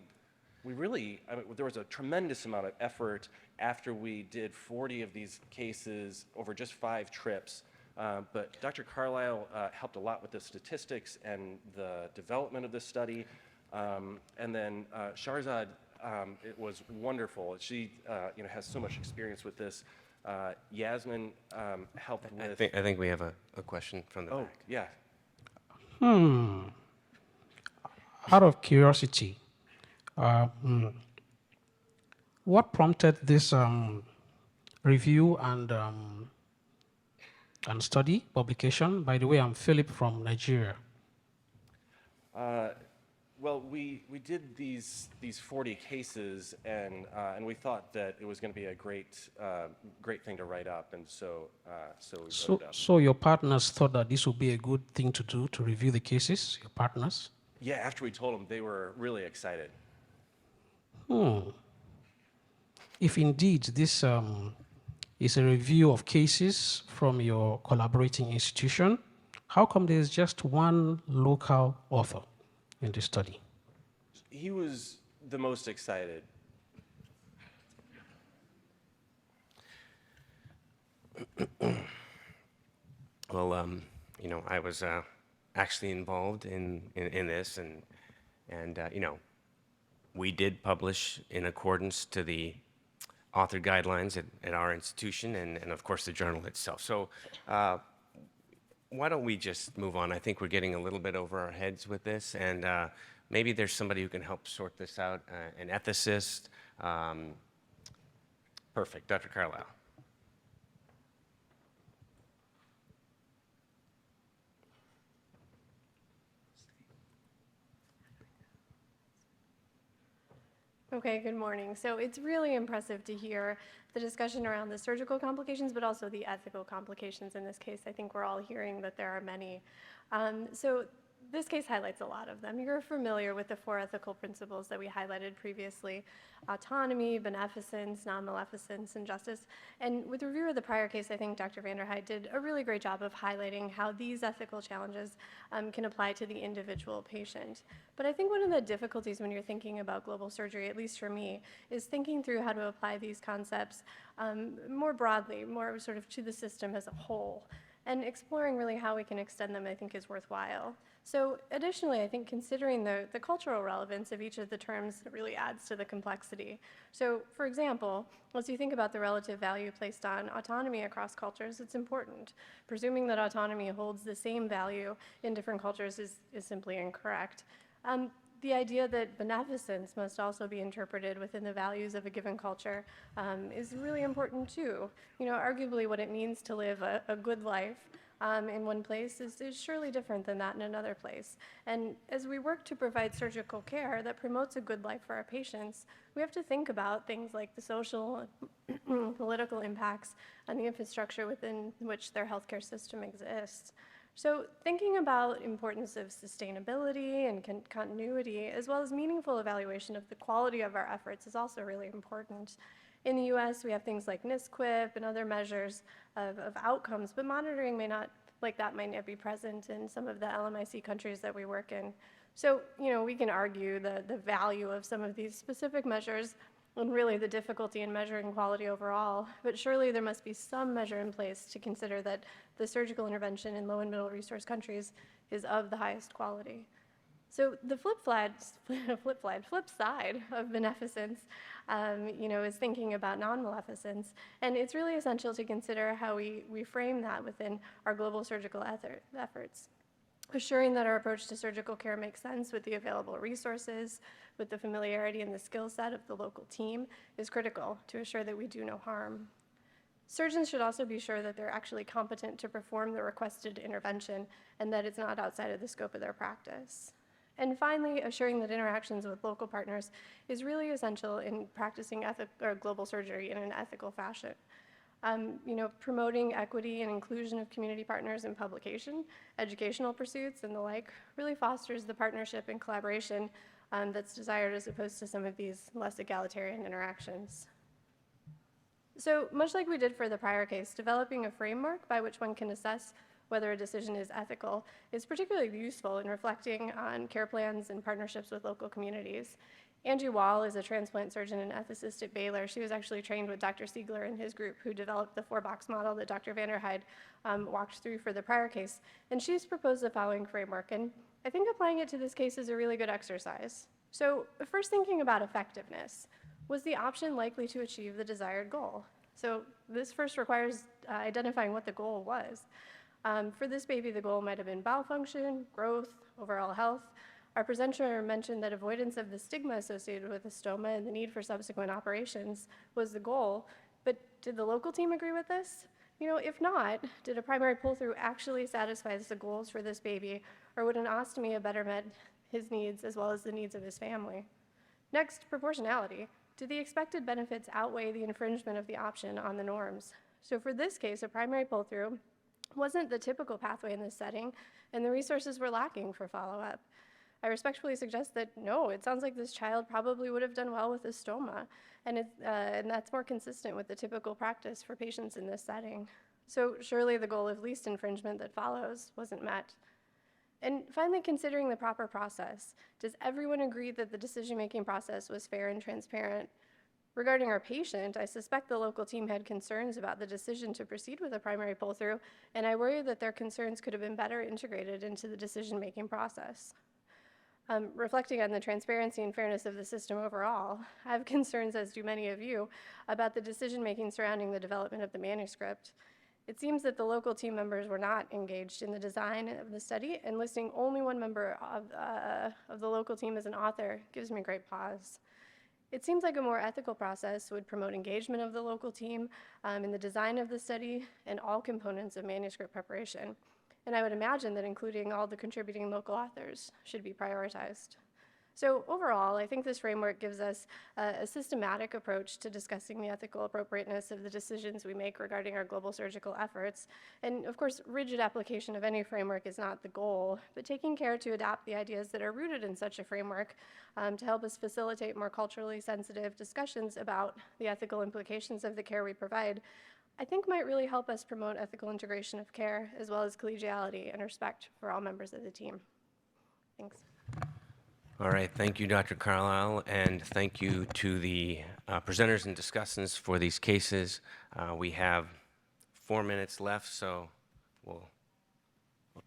Speaker 7: There was a tremendous amount of effort after we did 40 of these cases over just 5 trips. But Dr. Carlisle helped a lot with the statistics and the development of this study. And then Sharzad, it was wonderful. She has so much experience with this. Yasmin helped with...
Speaker 5: I think we have a question from the back.
Speaker 7: Yeah.
Speaker 14: out of curiosity, what prompted this review and study publication? By the way, I'm Philip from Nigeria.
Speaker 7: Well, we did these 40 cases, and we thought that it was going to be a great thing to write up, and so we wrote it up.
Speaker 14: So your partners thought that this would be a good thing to do, to review the cases, your partners?
Speaker 7: Yeah, after we told them, they were really excited.
Speaker 14: If indeed this is a review of cases from your collaborating institution, how come there's just one local author in the study?
Speaker 7: He was the most excited.
Speaker 5: Well, you know, I was actually involved in this, and you know, we did publish in accordance to the author guidelines at our institution, and of course the journal itself. So why don't we just move on? I think we're getting a little bit over our heads with this, and maybe there's somebody who can help sort this out, an ethicist. Perfect, Dr. Carlisle.
Speaker 15: Okay, good morning. So it's really impressive to hear the discussion around the surgical complications, but also the ethical complications in this case. I think we're all hearing that there are many. So this case highlights a lot of them. You're familiar with the 4 ethical principles that we highlighted previously: autonomy, beneficence, non-maleficence, and justice. And with review of the prior case, I think Dr. Vanderheid did a really great job of highlighting how these ethical challenges can apply to the individual patient. But I think one of the difficulties when you're thinking about global surgery, at least for me, is thinking through how to apply these concepts more broadly, more sort of to the system as a whole. And exploring really how we can extend them, I think, is worthwhile. So additionally, I think considering the cultural relevance of each of the terms really adds to the complexity. So for example, as you think about the relative value placed on autonomy across cultures, it's important. Presuming that autonomy holds the same value in different cultures is simply incorrect. The idea that beneficence must also be interpreted within the values of a given culture is really important too. You know, arguably what it means to live a good life in one place is surely different than that in another place. And as we work to provide surgical care that promotes a good life for our patients, we have to think about things like the social and political impacts on the infrastructure within which their healthcare system exists. So thinking about importance of sustainability and continuity, as well as meaningful evaluation of the quality of our efforts, is also really important. In the US, we have things like NISQIP and other measures of outcomes, but monitoring might not be present in some of the LMIC countries that we work in. So, you know, we can argue the value of some of these specific measures and really the difficulty in measuring quality overall, but surely there must be some measure in place to consider that the surgical intervention in low and middle resource countries is of the highest quality. So the flip side of beneficence, you know, is thinking about non-maleficence, and it's really essential to consider how we frame that within our global surgical efforts. Assuring that our approach to surgical care makes sense with the available resources, with the familiarity and the skill set of the local team is critical to assure that we do no harm. Surgeons should also be sure that they're actually competent to perform the requested intervention and that it's not outside of the scope of their practice. And finally, assuring that interactions with local partners is really essential in practicing global surgery in an ethical fashion. You know, promoting equity and inclusion of community partners in publication, educational pursuits, and the like really fosters the partnership and collaboration that's desired as opposed to some of these less egalitarian interactions. So much like we did for the prior case, developing a framework by which one can assess whether a decision is ethical is particularly useful in reflecting on care plans and partnerships with local communities. Angie Wall is a transplant surgeon and ethicist at Baylor. She was actually trained with Dr. Siegler and his group who developed the 4-box model that Dr. Vanderheid walked through for the prior case. And she's proposed the following framework, and I think applying it to this case is a really good exercise. So first, thinking about effectiveness. Was the option likely to achieve the desired goal? So this first requires identifying what the goal was. For this baby, the goal might have been bowel function, growth, overall health. Our presenter mentioned that avoidance of the stigma associated with a stoma and the need for subsequent operations was the goal, but did the local team agree with this? If not, did a primary pull-through actually satisfy the goals for this baby, or would an ostomy have better met his needs as well as the needs of his family? Next, proportionality. Do the expected benefits outweigh the infringement of the option on the norms? So for this case, a primary pull-through wasn't the typical pathway in this setting, and the resources were lacking for follow-up. I respectfully suggest that no, it sounds like this child probably would have done well with a stoma, and that's more consistent with the typical practice for patients in this setting. So surely the goal of least infringement that follows wasn't met. And finally, considering the proper process, does everyone agree that the decision-making process was fair and transparent? Regarding our patient, I suspect the local team had concerns about the decision to proceed with a primary pull-through, and I worry that their concerns could have been better integrated into the decision-making process. Reflecting on the transparency and fairness of the system overall, I have concerns, as do many of you, about the decision-making surrounding the development of the manuscript. It seems that the local team members were not engaged in the design of the study, and listing only one member of the local team as an author gives me great pause. It seems like a more ethical process would promote engagement of the local team in the design of the study and all components of manuscript preparation. And I would imagine that including all the contributing local authors should be prioritized. So overall, I think this framework gives us a systematic approach to discussing the ethical appropriateness of the decisions we make regarding our global surgical efforts. And of course, rigid application of any framework is not the goal, but taking care to adapt the ideas that are rooted in such a framework to help us facilitate more culturally sensitive discussions about the ethical implications of the care we provide, I think might really help us promote ethical integration of care, as well as collegiality and respect for all members of the team. Thanks.
Speaker 5: All right, thank you, Dr. Carlisle, and thank you to the presenters and discussants for these cases. We have 4 minutes left, so we'll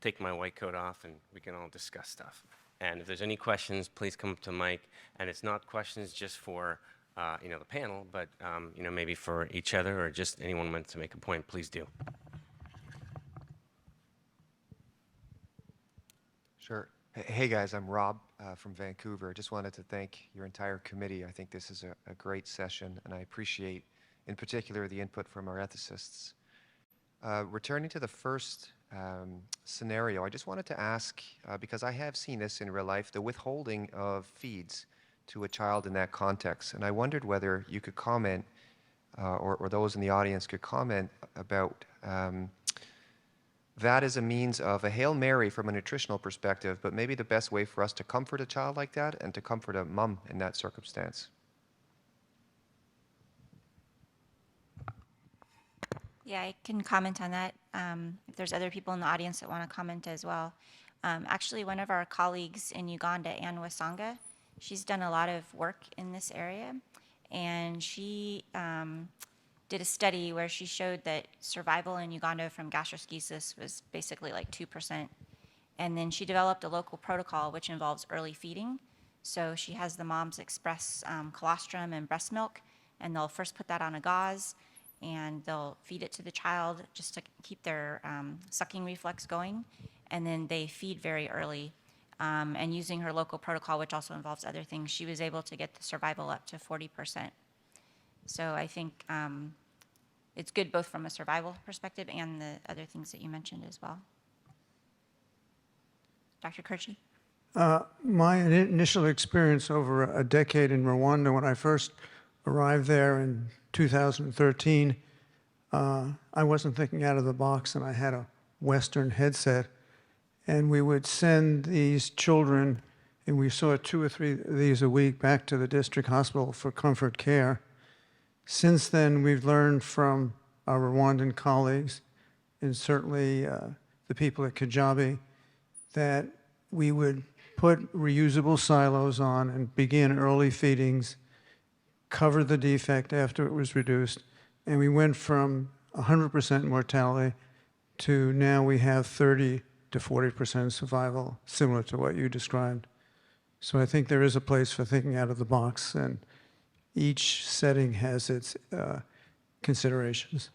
Speaker 5: take my white coat off and we can all discuss stuff. And if there's any questions, please come up to Mike. And it's not questions just for the panel, but maybe for each other or just anyone who wants to make a point, please do.
Speaker 16: Sure. Hey guys, I'm Rob from Vancouver. Just wanted to thank your entire committee. I think this is a great session, and I appreciate in particular the input from our ethicists. Returning to the first scenario, I just wanted to ask, because I have seen this in real life, the withholding of feeds to a child in that context. And I wondered whether you could comment, or those in the audience could comment about that as a means of a Hail Mary from a nutritional perspective, but maybe the best way for us to comfort a child like that and to comfort a mom in that circumstance.
Speaker 1: Yeah, I can comment on that if there's other people in the audience that want to comment as well. Actually, one of our colleagues in Uganda, Anne Wasanga, she's done a lot of work in this area, and she did a study where she showed that survival in Uganda from gastroschisis was basically like 2%. And then she developed a local protocol which involves early feeding. So she has the moms express colostrum and breast milk, and they'll first put that on a gauze, and they'll feed it to the child just to keep their sucking reflex going. And then they feed very early. And using her local protocol, which also involves other things, she was able to get the survival up to 40%. So I think it's good both from a survival perspective and the other things that you mentioned as well. Dr. Kirchi?
Speaker 10: My initial experience over a decade in Rwanda, when I first arrived there in 2013, I wasn't thinking out of the box, and I had a Western headset. And we would send these children, and we saw 2 or 3 of these a week, back to the district hospital for comfort care. Since then, we've learned from our Rwandan colleagues, and certainly the people at Kajabi, that we would put reusable silos on and begin early feedings, cover the defect after it was reduced, and we went from 100% mortality to now we have 30 to 40% survival, similar to what you described. So I think there is a place for thinking out of the box, and each setting has its considerations.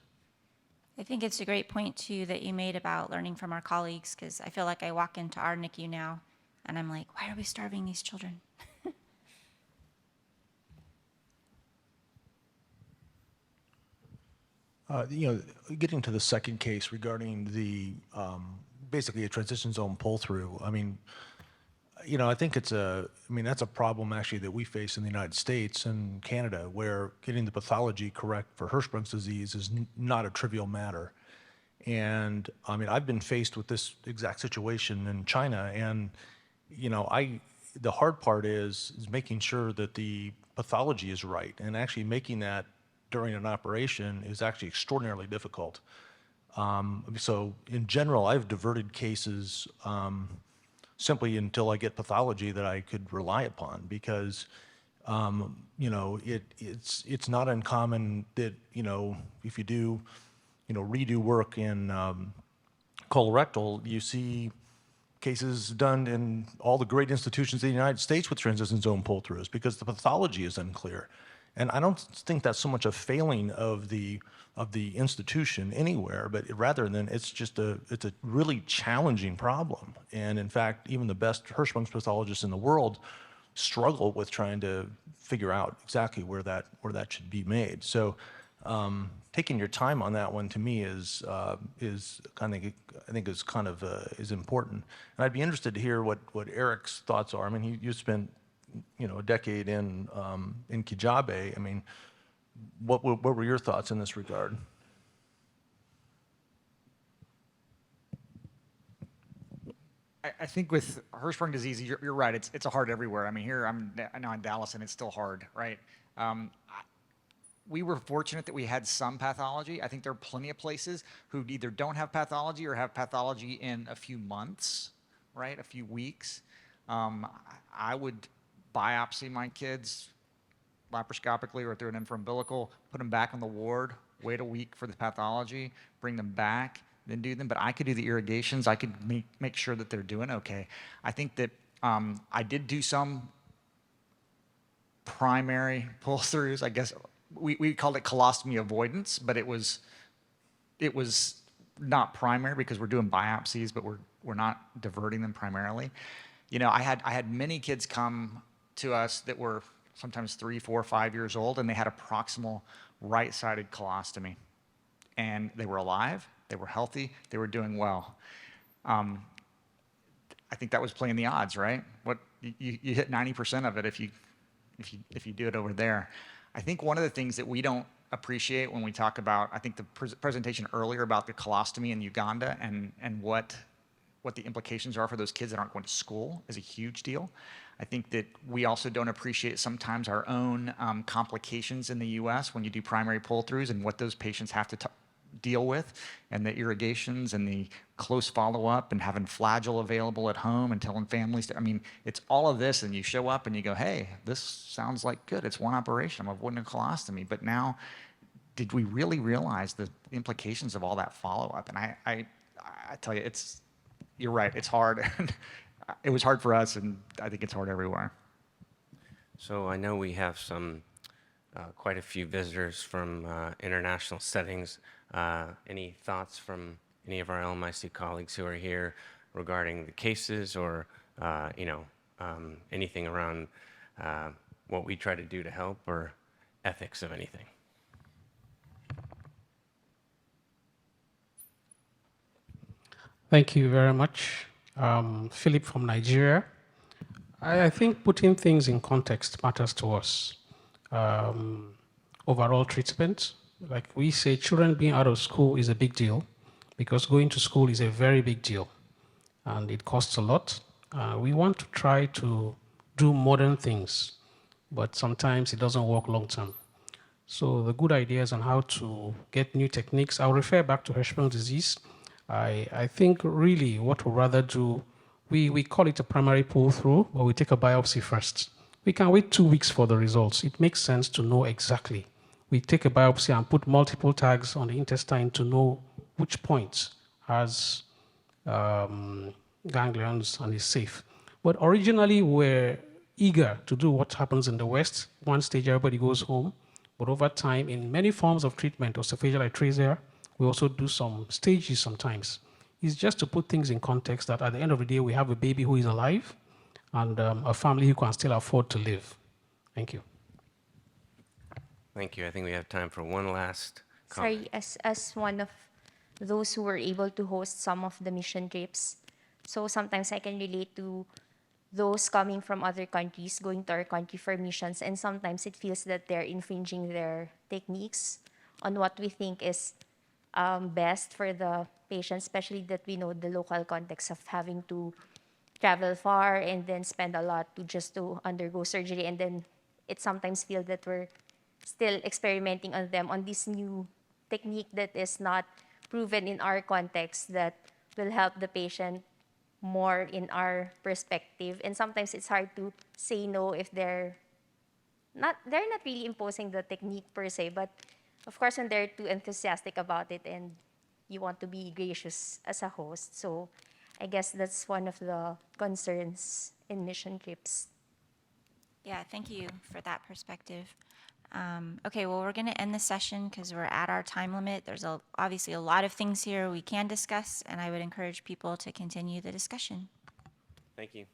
Speaker 1: I think it's a great point, too, that you made about learning from our colleagues, because I feel like I walk into our NICU now, And I'm like, why are we starving these children?
Speaker 4: Getting to the second case regarding the basically a transition zone pull through. I mean, I think that's a problem actually that we face in the United States and Canada, where getting the pathology correct for Hirschsprung's disease is not a trivial matter. And I mean, I've been faced with this exact situation in China, and the hard part is making sure that the pathology is right, and actually making that during an operation is actually extraordinarily difficult. So in general, I've diverted cases simply until I get pathology that I could rely upon, because it's not uncommon that if you do redo work in colorectal, you see cases done in all the great institutions in the United States with transition zone pull-throughs because the pathology is unclear. And I don't think that's so much a failing of the institution anywhere, but rather than it's a really challenging problem. And in fact, even the best Hirschsprung's pathologists in the world struggle with trying to figure out exactly where that should be made. So taking your time on that one to me is important. And I'd be interested to hear what Eric's thoughts are. I mean, you spent a decade in Kijabe. I mean, what were your thoughts in this regard?
Speaker 3: I think with Hirschsprung disease, you're right. It's hard everywhere. I mean, here I'm now in Dallas, and it's still hard, right? We were fortunate that we had some pathology. I think there are plenty of places who either don't have pathology or have pathology in a few months, right? A few weeks. I would biopsy my kids laparoscopically or through an infraumbilical, put them back on the ward, wait a week for the pathology, bring them back, then do them. But I could do the irrigations. I could make sure that they're doing okay. I think that I did do some primary pull-throughs. I guess we called it colostomy avoidance, but it was not primary because we're doing biopsies, but we're not diverting them primarily. I had many kids come to us that were sometimes 3, 4, 5 years old, and they had a proximal right-sided colostomy. And they were alive, they were healthy, they were doing well. I think that was playing the odds, right? You hit 90% of it if you do it over there. I think one of the things that we don't appreciate when we talk about, I think the presentation earlier about the colostomy in Uganda and what the implications are for those kids that aren't going to school is a huge deal. I think that we also don't appreciate sometimes our own complications in the US when you do primary pull-throughs and what those patients have to deal with, and the irrigations and the close follow-up and having Flagyl available at home and telling families I mean, it's all of this, and you show up and you go, hey, this sounds like good. It's one operation. I'm avoiding a colostomy. But now, did we really realize the implications of all that follow-up? And I tell you, you're right, it's hard. It was hard for us, and I think it's hard everywhere.
Speaker 5: So I know we have quite a few visitors from international settings. Any thoughts from any of our LMIC colleagues who are here regarding the cases or anything around what we try to do to help or ethics of anything?
Speaker 14: Thank you very much. Philip from Nigeria. I think putting things in context matters to us. Overall treatment, like we say, children being out of school is a big deal because going to school is a very big deal and it costs a lot. We want to try to do modern things, but sometimes it doesn't work long term. So the good ideas on how to get new techniques, I'll refer back to Hirschsprung disease. I think really what we'd rather do, we call it a primary pull-through, but we take a biopsy first. We can wait 2 weeks for the results. It makes sense to know exactly. We take a biopsy and put multiple tags on the intestine to know which point has ganglions and is safe. But originally, we're eager to do what happens in the West. One stage, everybody goes home. But over time, in many forms of treatment, esophageal atresia, we also do some stages sometimes. It's just to put things in context that at the end of the day, we have a baby who is alive, and a family who can still afford to live. Thank you.
Speaker 5: Thank you. I think we have time for one last comment.
Speaker 8: Sorry, as one of those who were able to host some of the mission trips, so sometimes I can relate to those coming from other countries going to our country for missions, and sometimes it feels that they're infringing their techniques on what we think is best for the patient, especially that we know the local context of having to travel far and then spend a lot to undergo surgery, and then it sometimes feels that we're still experimenting on them on this new technique that is not proven in our context that will help the patient more in our perspective. And sometimes it's hard to say no if they're not really imposing the technique per se, but of course when they're too enthusiastic about it and you want to be gracious as a host. So I guess that's one of the concerns in mission trips.
Speaker 1: Yeah, thank you for that perspective. Okay, well, we're going to end the session because we're at our time limit. There's obviously a lot of things here we can discuss, and I would encourage people to continue the discussion.
Speaker 5: Thank you.